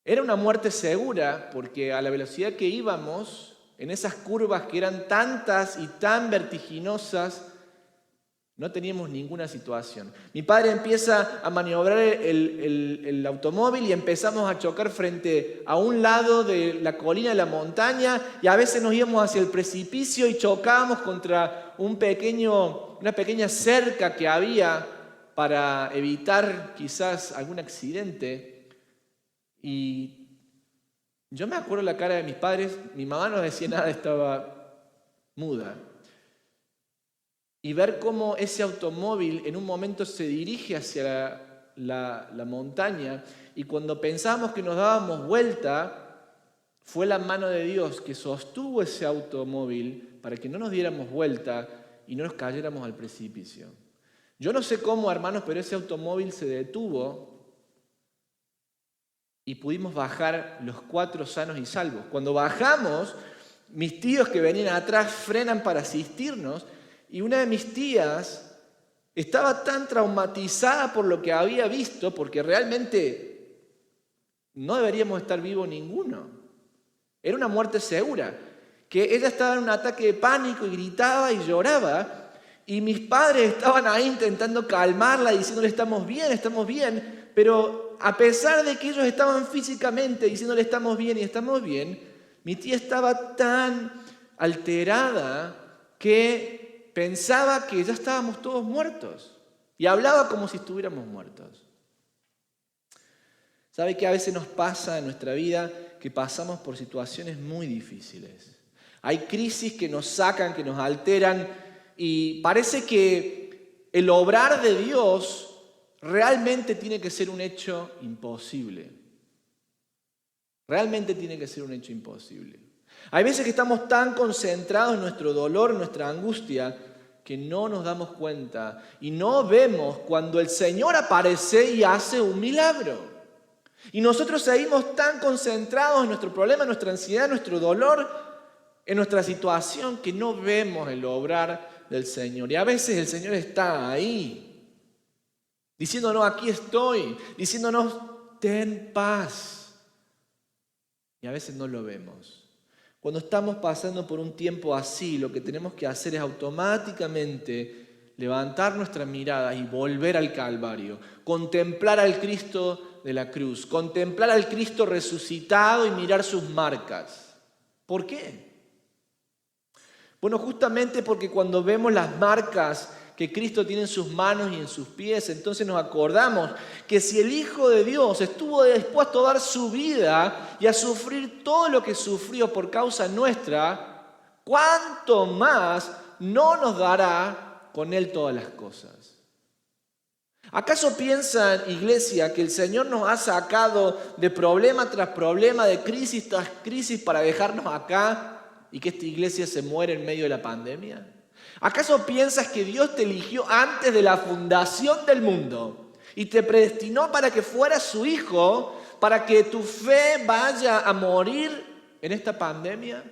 Era una muerte segura porque a la velocidad que íbamos, en esas curvas que eran tantas y tan vertiginosas, no teníamos ninguna situación. Mi padre empieza a maniobrar el automóvil y empezamos a chocar frente a un lado de la colina de la montaña, y a veces nos íbamos hacia el precipicio y chocábamos contra una pequeña cerca que había para evitar quizás algún accidente. Y yo me acuerdo la cara de mis padres. Mi mamá no decía nada, estaba muda. Y ver cómo ese automóvil en un momento se dirige hacia la montaña, y cuando pensábamos que nos dábamos vuelta, fue la mano de Dios que sostuvo ese automóvil para que no nos diéramos vuelta y no nos cayéramos al precipicio. Yo no sé cómo, hermanos, pero ese automóvil se detuvo y pudimos bajar los 4 sanos y salvos. Cuando bajamos, mis tíos que venían atrás frenan para asistirnos, y una de mis tías estaba tan traumatizada por lo que había visto, porque realmente no deberíamos estar vivos ninguno. Era una muerte segura, que ella estaba en un ataque de pánico y gritaba y lloraba, y mis padres estaban ahí intentando calmarla, diciéndole estamos bien, pero a pesar de que ellos estaban físicamente diciéndole estamos bien, mi tía estaba tan alterada que pensaba que ya estábamos todos muertos y hablaba como si estuviéramos muertos. ¿Sabe qué a veces nos pasa en nuestra vida? Que pasamos por situaciones muy difíciles. Hay crisis que nos sacan, que nos alteran, y parece que el obrar de Dios realmente tiene que ser un hecho imposible. Realmente tiene que ser un hecho imposible. Hay veces que estamos tan concentrados en nuestro dolor, en nuestra angustia, que no nos damos cuenta y no vemos cuando el Señor aparece y hace un milagro. Y nosotros seguimos tan concentrados en nuestro problema, en nuestra ansiedad, en nuestro dolor, en nuestra situación, que no vemos el obrar del Señor. Y a veces el Señor está ahí, diciéndonos aquí estoy, diciéndonos ten paz. Y a veces no lo vemos. Cuando estamos pasando por un tiempo así, lo que tenemos que hacer es automáticamente levantar nuestra mirada y volver al Calvario, contemplar al Cristo de la cruz, contemplar al Cristo resucitado y mirar sus marcas. ¿Por qué? Bueno, justamente porque cuando vemos las marcas que Cristo tiene en sus manos y en sus pies, entonces nos acordamos que si el Hijo de Dios estuvo dispuesto a dar su vida y a sufrir todo lo que sufrió por causa nuestra, ¿cuánto más no nos dará con Él todas las cosas? ¿Acaso piensan, iglesia, que el Señor nos ha sacado de problema tras problema, de crisis tras crisis para dejarnos acá y que esta iglesia se muere en medio de la pandemia? ¿Acaso piensas que Dios te eligió antes de la fundación del mundo y te predestinó para que fueras su hijo, para que tu fe vaya a morir en esta pandemia?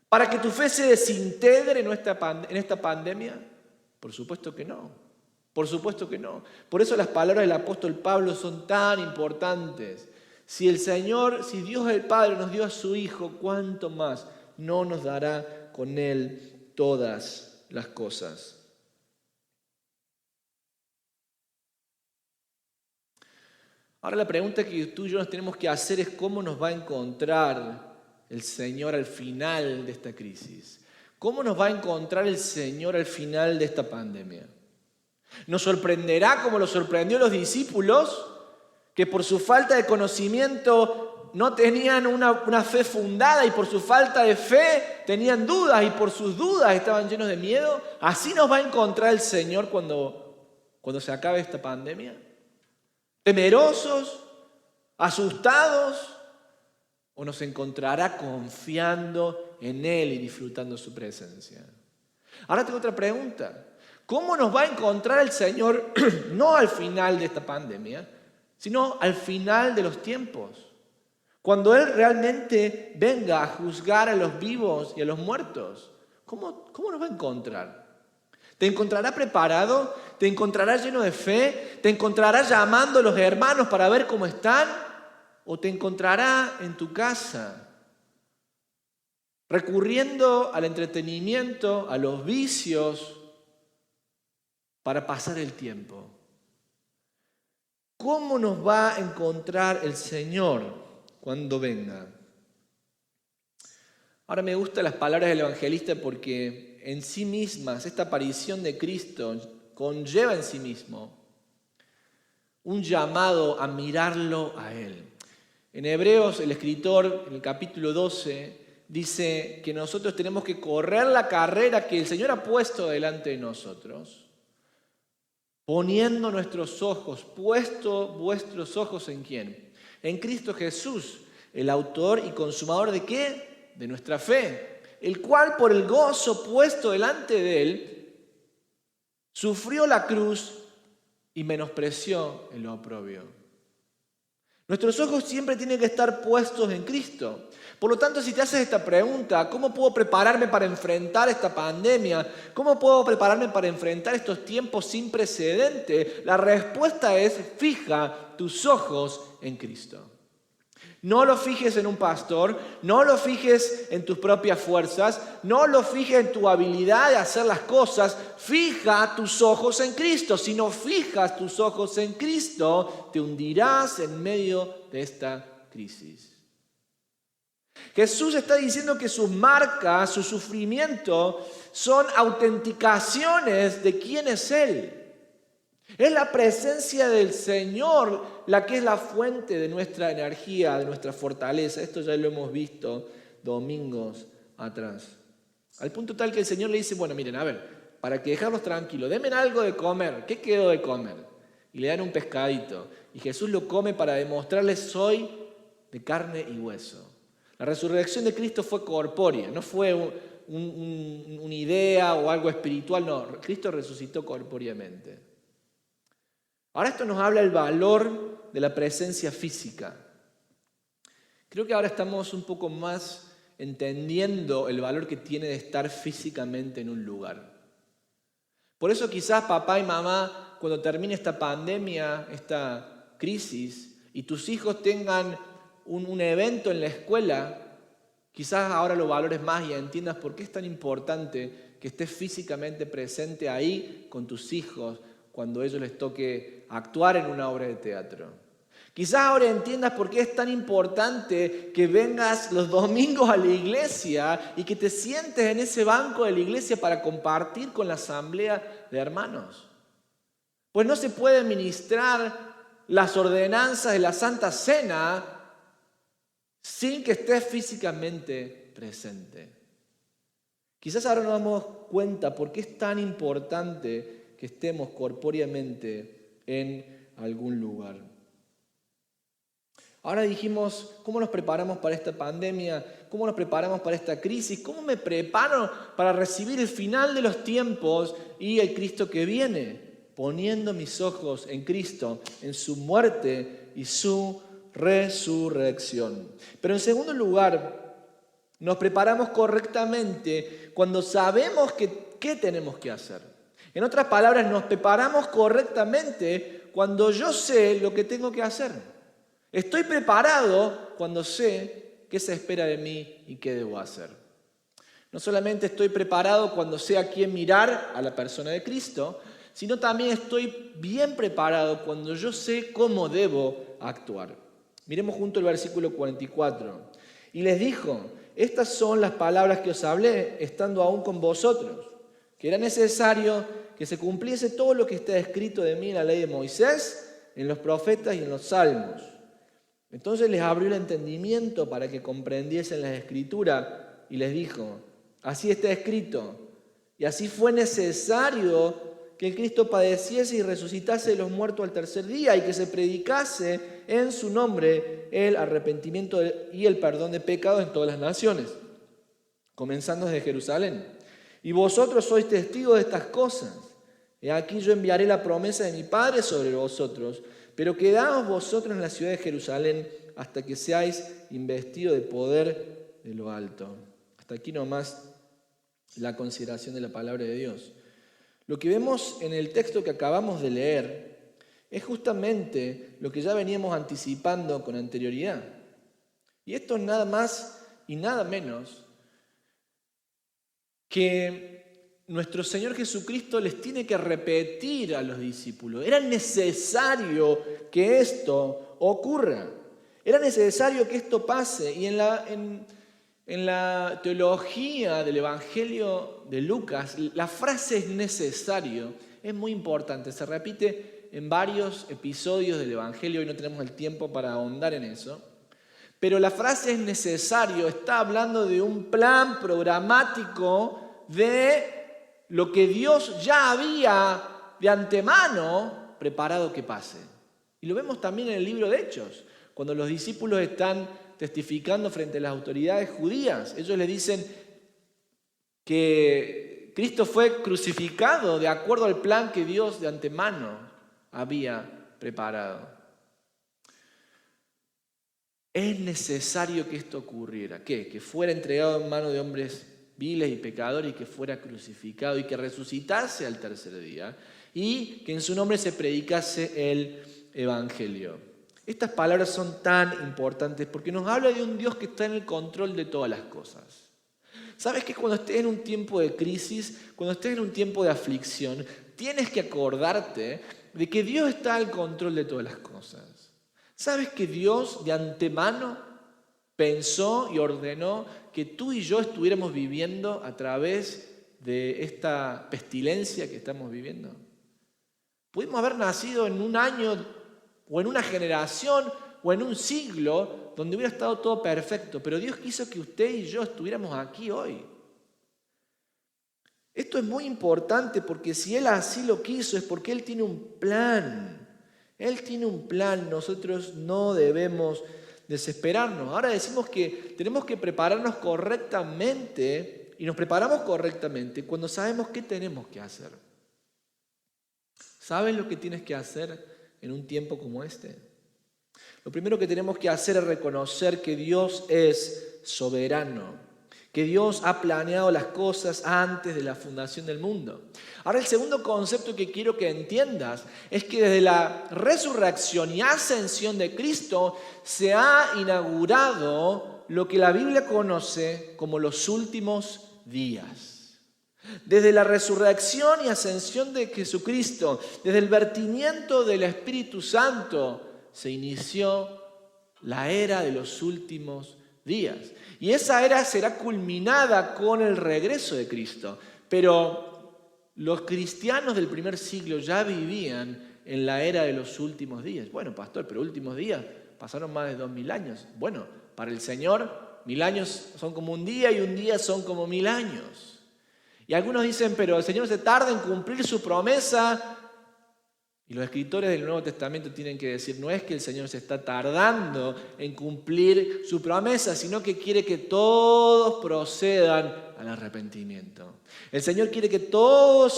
¿Para que tu fe se desintegre en esta pandemia? Por supuesto que no. Por supuesto que no. Por eso las palabras del apóstol Pablo son tan importantes. Si Dios el Padre nos dio a su Hijo, ¿cuánto más no nos dará con Él todas las cosas? Ahora la pregunta que tú y yo nos tenemos que hacer es cómo nos va a encontrar el Señor al final de esta crisis. ¿Cómo nos va a encontrar el Señor al final de esta pandemia? ¿Nos sorprenderá como lo sorprendió a los discípulos, que por su falta de conocimiento no tenían una fe fundada y por su falta de fe tenían dudas y por sus dudas estaban llenos de miedo? ¿Así nos va a encontrar el Señor cuando se acabe esta pandemia? temerosos, asustados, o nos encontrará confiando en Él y disfrutando su presencia? Ahora tengo otra pregunta. ¿Cómo nos va a encontrar el Señor no al final de esta pandemia, sino al final de los tiempos? Cuando Él realmente venga a juzgar a los vivos y a los muertos, ¿cómo nos va a encontrar? ¿Te encontrará preparado? ¿Te encontrará lleno de fe? ¿Te encontrará llamando a los hermanos para ver cómo están? ¿O te encontrará en tu casa, recurriendo al entretenimiento, a los vicios, para pasar el tiempo? ¿Cómo nos va a encontrar el Señor cuando venga? Ahora me gustan las palabras del evangelista porque en sí mismas esta aparición de Cristo conlleva en sí mismo un llamado a mirarlo a Él. En Hebreos el escritor en el capítulo 12 dice que nosotros tenemos que correr la carrera que el Señor ha puesto delante de nosotros, poniendo nuestros ojos, puesto vuestros ojos ¿en quién? En Cristo Jesús, el autor y consumador ¿de qué? De nuestra fe, el cual por el gozo puesto delante de Él, sufrió la cruz y menospreció el oprobio. Nuestros ojos siempre tienen que estar puestos en Cristo. Por lo tanto, si te haces esta pregunta, ¿cómo puedo prepararme para enfrentar esta pandemia? ¿Cómo puedo prepararme para enfrentar estos tiempos sin precedente? La respuesta es: fija tus ojos en Cristo. No lo fijes en un pastor, no lo fijes en tus propias fuerzas, no lo fijes en tu habilidad de hacer las cosas. Fija tus ojos en Cristo. Si no fijas tus ojos en Cristo, te hundirás en medio de esta crisis. Jesús está diciendo que sus marcas, su sufrimiento, son autenticaciones de quién es Él. Es la presencia del Señor la que es la fuente de nuestra energía, de nuestra fortaleza. Esto ya lo hemos visto domingos atrás. Al punto tal que el Señor le dice: bueno, miren, a ver, para que dejarlos tranquilos, denme algo de comer. ¿Qué quedó de comer? Y le dan un pescadito. Y Jesús lo come para demostrarles: soy de carne y hueso. La resurrección de Cristo fue corpórea, no fue una idea o algo espiritual, no. Cristo resucitó corpóreamente. Ahora esto nos habla del valor de la presencia física. Creo que ahora estamos un poco más entendiendo el valor que tiene de estar físicamente en un lugar. Por eso quizás papá y mamá, cuando termine esta pandemia, esta crisis, y tus hijos tengan un evento en la escuela, quizás ahora lo valores más y entiendas por qué es tan importante que estés físicamente presente ahí con tus hijos cuando a ellos les toque actuar en una obra de teatro. Quizás ahora entiendas por qué es tan importante que vengas los domingos a la iglesia y que te sientes en ese banco de la iglesia para compartir con la asamblea de hermanos. Pues no se puede ministrar las ordenanzas de la Santa Cena sin que estés físicamente presente. Quizás ahora nos damos cuenta por qué es tan importante que estemos corpóreamente en algún lugar. Ahora dijimos, ¿cómo nos preparamos para esta pandemia? ¿Cómo nos preparamos para esta crisis? ¿Cómo me preparo para recibir el final de los tiempos y el Cristo que viene? Poniendo mis ojos en Cristo, en su muerte y su resurrección. Pero en segundo lugar, nos preparamos correctamente cuando sabemos qué tenemos que hacer. En otras palabras, nos preparamos correctamente cuando yo sé lo que tengo que hacer. Estoy preparado cuando sé qué se espera de mí y qué debo hacer. No solamente estoy preparado cuando sé a quién mirar, a la persona de Cristo, sino también estoy bien preparado cuando yo sé cómo debo actuar. Miremos junto el versículo 44. Y les dijo: estas son las palabras que os hablé estando aún con vosotros, que era necesario que se cumpliese todo lo que está escrito de mí en la ley de Moisés, en los profetas y en los salmos. Entonces les abrió el entendimiento para que comprendiesen las escrituras y les dijo: así está escrito, y así fue necesario que el Cristo padeciese y resucitase de los muertos al tercer día, y que se predicase en su nombre el arrepentimiento y el perdón de pecados en todas las naciones, comenzando desde Jerusalén. Y vosotros sois testigos de estas cosas. He aquí yo enviaré la promesa de mi Padre sobre vosotros, pero quedaos vosotros en la ciudad de Jerusalén hasta que seáis investidos de poder de lo alto. Hasta aquí nomás la consideración de la palabra de Dios. Lo que vemos en el texto que acabamos de leer es justamente lo que ya veníamos anticipando con anterioridad. Y esto es nada más y nada menos que nuestro Señor Jesucristo les tiene que repetir a los discípulos. Era necesario que esto ocurra. Era necesario que esto pase. Y en la teología del Evangelio de Lucas, la frase es necesario, es muy importante. Se repite en varios episodios del Evangelio, hoy no tenemos el tiempo para ahondar en eso. Pero la frase es necesario, está hablando de un plan programático de lo que Dios ya había de antemano preparado que pase. Y lo vemos también en el libro de Hechos, cuando los discípulos están testificando frente a las autoridades judías. Ellos le dicen que Cristo fue crucificado de acuerdo al plan que Dios de antemano había preparado. Es necesario que esto ocurriera. ¿Qué? Que fuera entregado en manos de hombres viles y pecadores y que fuera crucificado y que resucitase al tercer día y que en su nombre se predicase el Evangelio. Estas palabras son tan importantes porque nos habla de un Dios que está en el control de todas las cosas. ¿Sabes que cuando estés en un tiempo de crisis, cuando estés en un tiempo de aflicción, tienes que acordarte de que Dios está al control de todas las cosas? ¿Sabes que Dios de antemano pensó y ordenó que tú y yo estuviéramos viviendo a través de esta pestilencia que estamos viviendo? Pudimos haber nacido en un año o en una generación o en un siglo donde hubiera estado todo perfecto, pero Dios quiso que usted y yo estuviéramos aquí hoy. Esto es muy importante porque si Él así lo quiso es porque Él tiene un plan. Él tiene un plan, nosotros no debemos desesperarnos. Ahora decimos que tenemos que prepararnos correctamente y nos preparamos correctamente cuando sabemos qué tenemos que hacer. ¿Sabes lo que tienes que hacer en un tiempo como este? Lo primero que tenemos que hacer es reconocer que Dios es soberano, que Dios ha planeado las cosas antes de la fundación del mundo. Ahora, el segundo concepto que quiero que entiendas es que desde la resurrección y ascensión de Cristo se ha inaugurado lo que la Biblia conoce como los últimos días. Desde la resurrección y ascensión de Jesucristo, desde el vertimiento del Espíritu Santo, se inició la era de los últimos días. Y esa era será culminada con el regreso de Cristo. Pero los cristianos del primer siglo ya vivían en la era de los últimos días. Bueno, pastor, pero últimos días pasaron más de 2000 años. Bueno, para el Señor 1000 años son como un día y un día son como 1000 años. Y algunos dicen, pero el Señor se tarda en cumplir su promesa. Y los escritores del Nuevo Testamento tienen que decir, no es que el Señor se está tardando en cumplir su promesa, sino que quiere que todos procedan al arrepentimiento. El Señor quiere que todos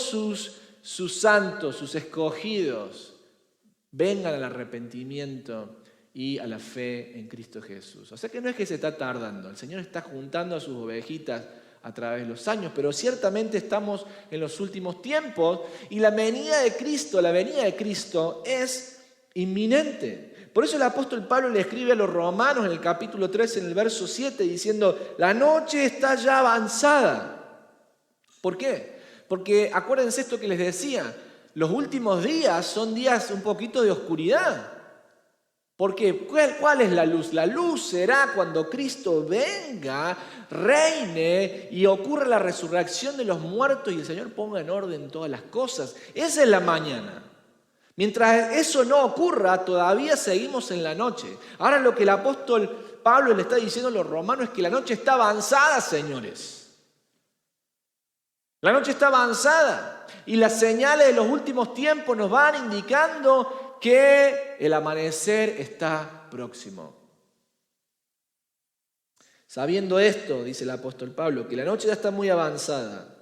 sus santos, sus escogidos, vengan al arrepentimiento y a la fe en Cristo Jesús. O sea que no es que se está tardando, el Señor está juntando a sus ovejitas a través de los años, pero ciertamente estamos en los últimos tiempos y la venida de Cristo es inminente. Por eso el apóstol Pablo le escribe a los romanos en el capítulo 3, en el verso 7, diciendo, la noche está ya avanzada. ¿Por qué? Porque acuérdense esto que les decía, los últimos días son días un poquito de oscuridad. Porque ¿cuál es la luz? La luz será cuando Cristo venga, reine y ocurra la resurrección de los muertos y el Señor ponga en orden todas las cosas. Esa es la mañana. Mientras eso no ocurra, todavía seguimos en la noche. Ahora lo que el apóstol Pablo le está diciendo a los romanos es que la noche está avanzada, señores. La noche está avanzada y las señales de los últimos tiempos nos van indicando que el amanecer está próximo. Sabiendo esto, dice el apóstol Pablo, que la noche ya está muy avanzada,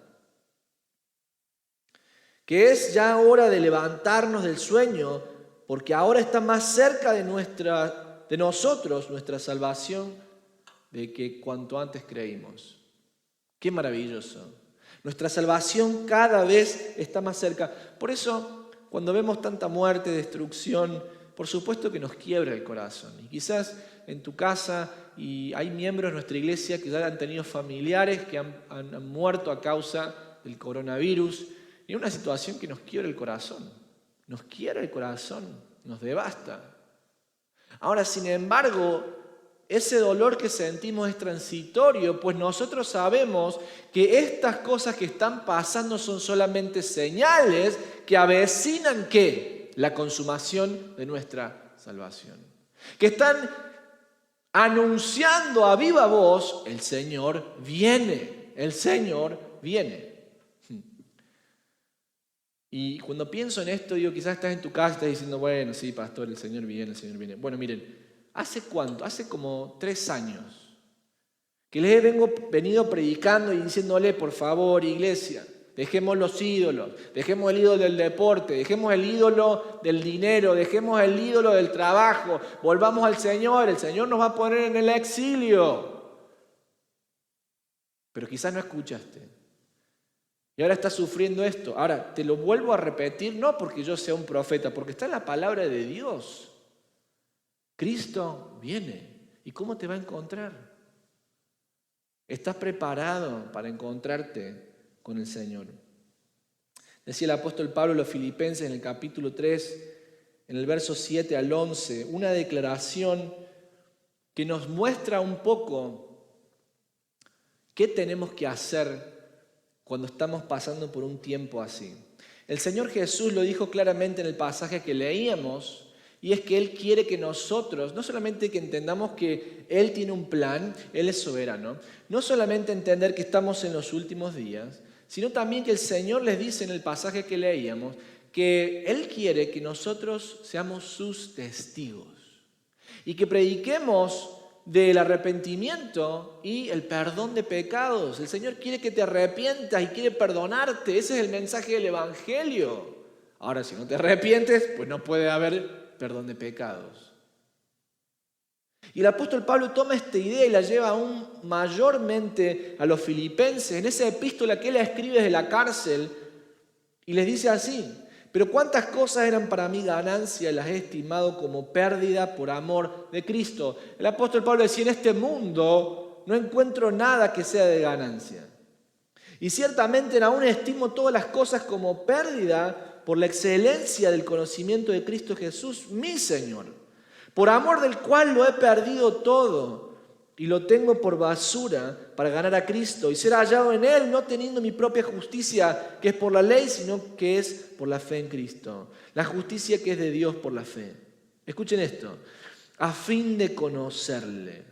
que es ya hora de levantarnos del sueño, porque ahora está más cerca de nosotros nuestra salvación de que cuanto antes creímos. Qué maravilloso. Nuestra salvación cada vez está más cerca. Por eso, cuando vemos tanta muerte, destrucción, por supuesto que nos quiebra el corazón. Y quizás en tu casa y hay miembros de nuestra iglesia que ya han tenido familiares que han muerto a causa del coronavirus. Y es una situación que nos quiebra el corazón. Nos quiebra el corazón, nos devasta. Ahora, sin embargo, ese dolor que sentimos es transitorio, pues nosotros sabemos que estas cosas que están pasando son solamente señales que avecinan ¿qué? La consumación de nuestra salvación. Que están anunciando a viva voz, el Señor viene, el Señor viene. Y cuando pienso en esto, digo, quizás estás en tu casa y estás diciendo, bueno, sí, pastor, el Señor viene, el Señor viene. Bueno, miren, ¿hace cuánto? Hace como 3 años que les he venido predicando y diciéndole, por favor, iglesia, dejemos los ídolos, dejemos el ídolo del deporte, dejemos el ídolo del dinero, dejemos el ídolo del trabajo, volvamos al Señor, el Señor nos va a poner en el exilio. Pero quizás no escuchaste. Y ahora estás sufriendo esto. Ahora, te lo vuelvo a repetir, no porque yo sea un profeta, porque está en la palabra de Dios. Cristo viene. ¿Y cómo te va a encontrar? ¿Estás preparado para encontrarte con el Señor? Decía el apóstol Pablo a los Filipenses en el capítulo 3, en el verso 7 al 11, una declaración que nos muestra un poco qué tenemos que hacer cuando estamos pasando por un tiempo así. El Señor Jesús lo dijo claramente en el pasaje que leíamos, y es que Él quiere que nosotros, no solamente que entendamos que Él tiene un plan, Él es soberano, no solamente entender que estamos en los últimos días, sino también que el Señor les dice en el pasaje que leíamos, que Él quiere que nosotros seamos sus testigos y que prediquemos del arrepentimiento y el perdón de pecados. El Señor quiere que te arrepientas y quiere perdonarte. Ese es el mensaje del Evangelio. Ahora, si no te arrepientes, pues no puede haber perdón de pecados. Y el apóstol Pablo toma esta idea y la lleva aún mayormente a los filipenses en esa epístola que él escribe desde la cárcel y les dice así: pero cuántas cosas eran para mí ganancia, las he estimado como pérdida por amor de Cristo. El apóstol Pablo decía, en este mundo no encuentro nada que sea de ganancia. Y ciertamente aún estimo todas las cosas como pérdida por la excelencia del conocimiento de Cristo Jesús, mi Señor, por amor del cual lo he perdido todo y lo tengo por basura para ganar a Cristo y ser hallado en Él, no teniendo mi propia justicia que es por la ley, sino que es por la fe en Cristo. La justicia que es de Dios por la fe. Escuchen esto. A fin de conocerle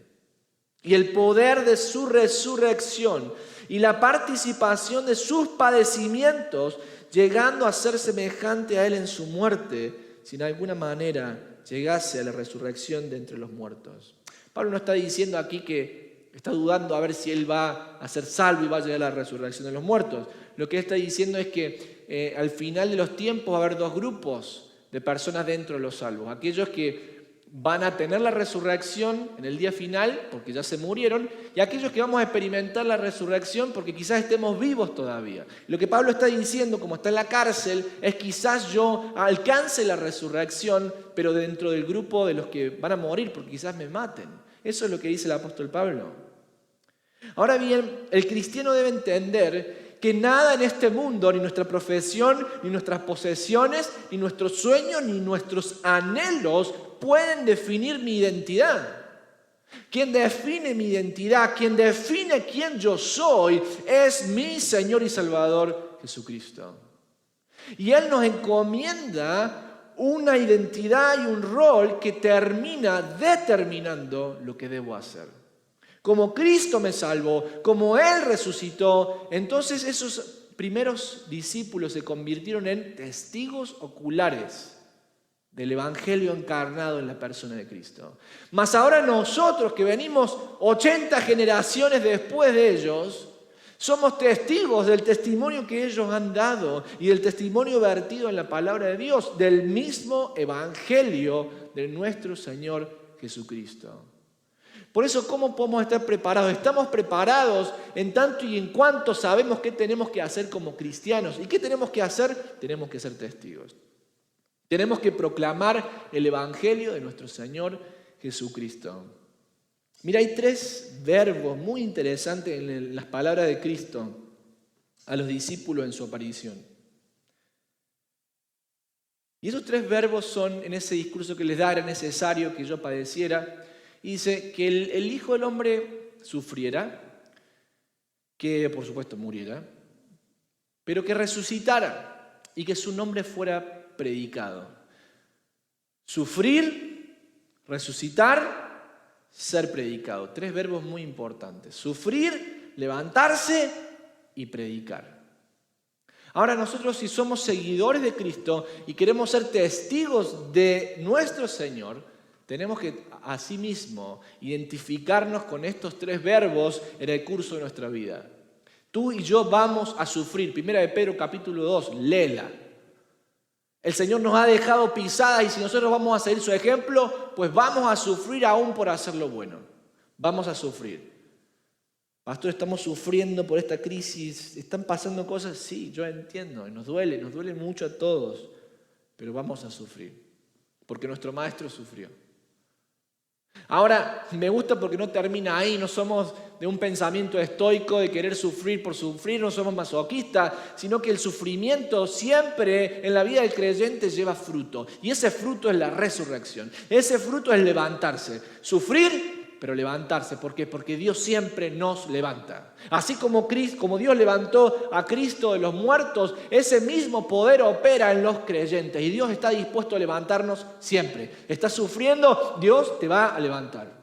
y el poder de su resurrección y la participación de sus padecimientos, llegando a ser semejante a Él en su muerte, si de alguna manera llegase a la resurrección de entre los muertos. Pablo no está diciendo aquí que está dudando a ver si él va a ser salvo y va a llegar a la resurrección de los muertos. Lo que está diciendo es que al final de los tiempos va a haber 2 grupos de personas dentro de los salvos. Aquellos que van a tener la resurrección en el día final porque ya se murieron, y aquellos que vamos a experimentar la resurrección porque quizás estemos vivos todavía. Lo que Pablo está diciendo, como está en la cárcel, es quizás yo alcance la resurrección, pero dentro del grupo de los que van a morir porque quizás me maten. Eso es lo que dice el apóstol Pablo. Ahora bien, el cristiano debe entender que nada en este mundo, ni nuestra profesión, ni nuestras posesiones, ni nuestros sueños, ni nuestros anhelos pueden definir mi identidad. Quien define mi identidad, quien define quién yo soy, es mi Señor y Salvador Jesucristo. Y Él nos encomienda una identidad y un rol que termina determinando lo que debo hacer. Como Cristo me salvó, como Él resucitó, entonces eso primeros discípulos se convirtieron en testigos oculares del Evangelio encarnado en la persona de Cristo. Mas ahora nosotros que venimos 80 generaciones después de ellos, somos testigos del testimonio que ellos han dado y del testimonio vertido en la palabra de Dios, del mismo Evangelio de nuestro Señor Jesucristo. Por eso, ¿cómo podemos estar preparados? Estamos preparados en tanto y en cuanto sabemos qué tenemos que hacer como cristianos. ¿Y qué tenemos que hacer? Tenemos que ser testigos. Tenemos que proclamar el Evangelio de nuestro Señor Jesucristo. Mira, hay 3 verbos muy interesantes en las palabras de Cristo a los discípulos en su aparición. Y esos 3 verbos son, en ese discurso que les da, era necesario que yo padeciera. Y dice que el Hijo del Hombre sufriera, que por supuesto muriera, pero que resucitara y que su nombre fuera predicado. Sufrir, resucitar, ser predicado. 3 verbos muy importantes. Sufrir, levantarse y predicar. Ahora nosotros, si somos seguidores de Cristo y queremos ser testigos de nuestro Señor, tenemos que asimismo identificarnos con estos 3 verbos en el curso de nuestra vida. Tú y yo vamos a sufrir. 1 de Pedro capítulo 2, léela. El Señor nos ha dejado pisadas y si nosotros vamos a seguir su ejemplo, pues vamos a sufrir aún por hacer lo bueno. Vamos a sufrir. Pastor, estamos sufriendo por esta crisis, están pasando cosas, sí, yo entiendo, nos duele mucho a todos, pero vamos a sufrir, porque nuestro Maestro sufrió. Ahora, me gusta porque no termina ahí, no somos de un pensamiento estoico de querer sufrir por sufrir, no somos masoquistas, sino que el sufrimiento siempre en la vida del creyente lleva fruto. Y ese fruto es la resurrección, ese fruto es levantarse, sufrir, pero levantarse. ¿Por qué? Porque Dios siempre nos levanta. Así como Dios levantó a Cristo de los muertos, ese mismo poder opera en los creyentes. Y Dios está dispuesto a levantarnos siempre. Estás sufriendo, Dios te va a levantar.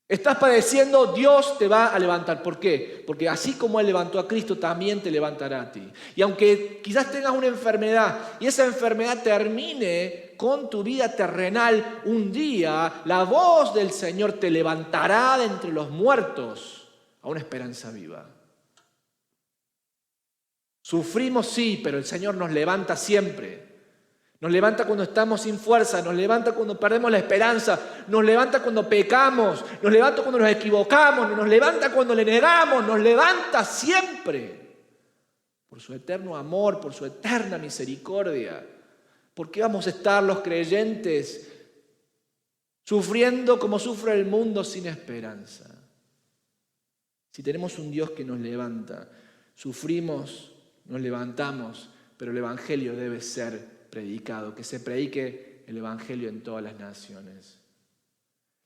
Estás padeciendo, Dios te va a levantar. ¿Por qué? Porque así como Él levantó a Cristo, también te levantará a ti. Y aunque quizás tengas una enfermedad y esa enfermedad termine con tu vida terrenal, un día la voz del Señor te levantará de entre los muertos a una esperanza viva. Sufrimos, sí, pero el Señor nos levanta siempre. Nos levanta cuando estamos sin fuerza, nos levanta cuando perdemos la esperanza, nos levanta cuando pecamos, nos levanta cuando nos equivocamos, nos levanta cuando le negamos, nos levanta siempre. Por su eterno amor, por su eterna misericordia. ¿Por qué vamos a estar los creyentes sufriendo como sufre el mundo sin esperanza? Si tenemos un Dios que nos levanta, sufrimos, nos levantamos, pero el Evangelio debe ser predicado, que se predique el Evangelio en todas las naciones.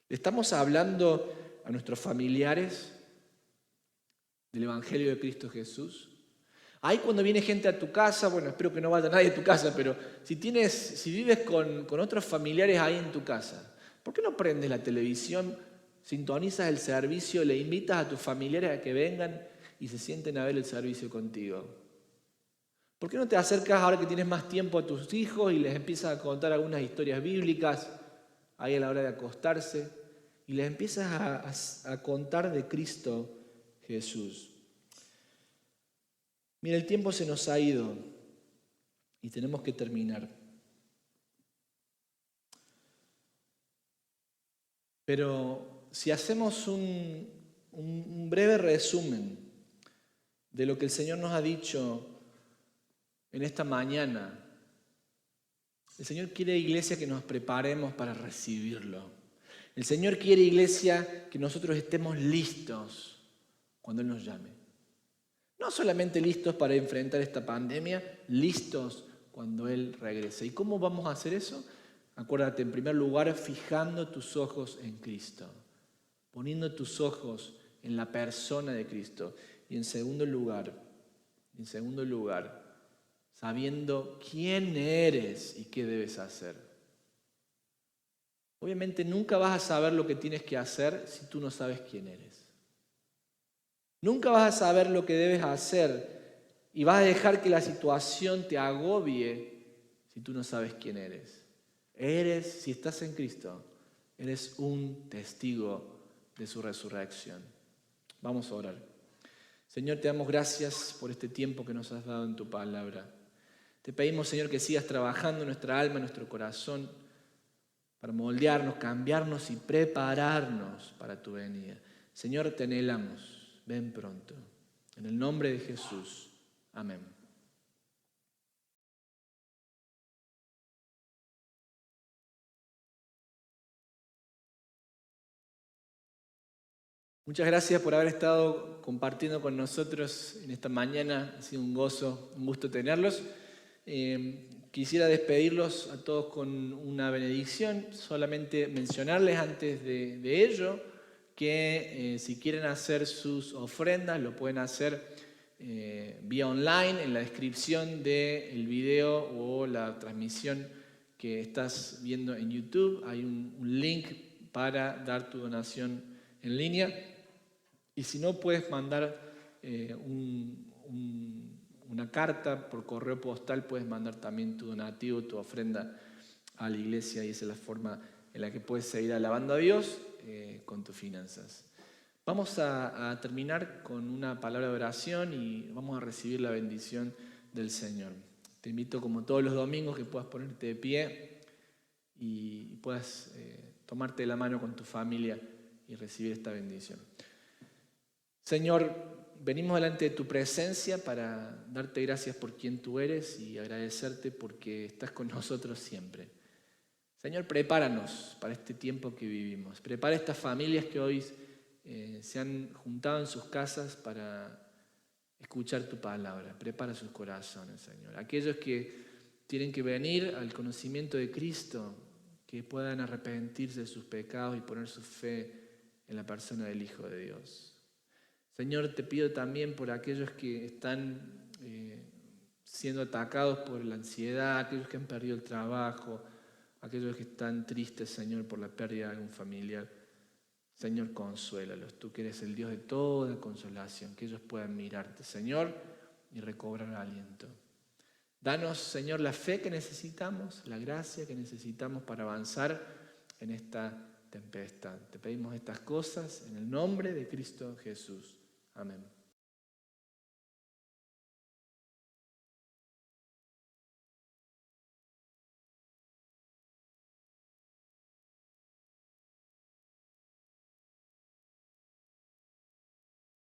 Estamos hablando a nuestros familiares del Evangelio de Cristo Jesús. Ahí cuando viene gente a tu casa, bueno, espero que no vaya nadie a tu casa, pero si vives con otros familiares ahí en tu casa, ¿por qué no prendes la televisión, sintonizas el servicio, le invitas a tus familiares a que vengan y se sienten a ver el servicio contigo? ¿Por qué no te acercas ahora que tienes más tiempo a tus hijos y les empiezas a contar algunas historias bíblicas ahí a la hora de acostarse y les empiezas a contar de Cristo Jesús? Mira, el tiempo se nos ha ido y tenemos que terminar. Pero si hacemos un breve resumen de lo que el Señor nos ha dicho en esta mañana, el Señor quiere, iglesia, que nos preparemos para recibirlo. El Señor quiere, iglesia, que nosotros estemos listos cuando Él nos llame. No solamente listos para enfrentar esta pandemia, listos cuando Él regrese. ¿Y cómo vamos a hacer eso? Acuérdate, en primer lugar, fijando tus ojos en Cristo, poniendo tus ojos en la persona de Cristo. Y en segundo lugar, sabiendo quién eres y qué debes hacer. Obviamente nunca vas a saber lo que tienes que hacer si tú no sabes quién eres. Nunca vas a saber lo que debes hacer Y vas a dejar que la situación te agobie si tú no sabes quién eres. Si estás en Cristo, eres un testigo de su resurrección. Vamos a orar. Señor, te damos gracias por este tiempo que nos has dado en tu palabra. Te pedimos, Señor, que sigas trabajando en nuestra alma, en nuestro corazón, para moldearnos, cambiarnos y prepararnos para tu venida. Señor, te anhelamos. Ven pronto. En el nombre de Jesús. Amén. Muchas gracias por haber estado compartiendo con nosotros en esta mañana. Ha sido un gozo, un gusto tenerlos. Quisiera despedirlos a todos con una benedicción. Solamente mencionarles antes de ello que si quieren hacer sus ofrendas, lo pueden hacer vía online. En la descripción del video o la transmisión que estás viendo en YouTube hay un link para dar tu donación en línea. Y si no, puedes mandar una carta por correo postal, puedes mandar también tu donativo, tu ofrenda a la iglesia, y esa es la forma en la que puedes seguir alabando a Dios con tus finanzas. Vamos a terminar con una palabra de oración y vamos a recibir la bendición del Señor. Te invito, como todos los domingos, que puedas ponerte de pie y puedas tomarte de la mano con tu familia y recibir esta bendición. Señor, venimos delante de tu presencia para darte gracias por quien tú eres y agradecerte porque estás con nosotros siempre. Señor, prepáranos para este tiempo que vivimos. Prepara a estas familias que hoy se han juntado en sus casas para escuchar tu palabra. Prepara sus corazones, Señor. Aquellos que tienen que venir al conocimiento de Cristo, que puedan arrepentirse de sus pecados y poner su fe en la persona del Hijo de Dios. Señor, te pido también por aquellos que están siendo atacados por la ansiedad, aquellos que han perdido el trabajo, aquellos que están tristes, Señor, por la pérdida de algún familiar. Señor, consuélalos. Tú que eres el Dios de toda consolación, que ellos puedan mirarte, Señor, y recobrar aliento. Danos, Señor, la fe que necesitamos, la gracia que necesitamos para avanzar en esta tempestad. Te pedimos estas cosas en el nombre de Cristo Jesús. Amén.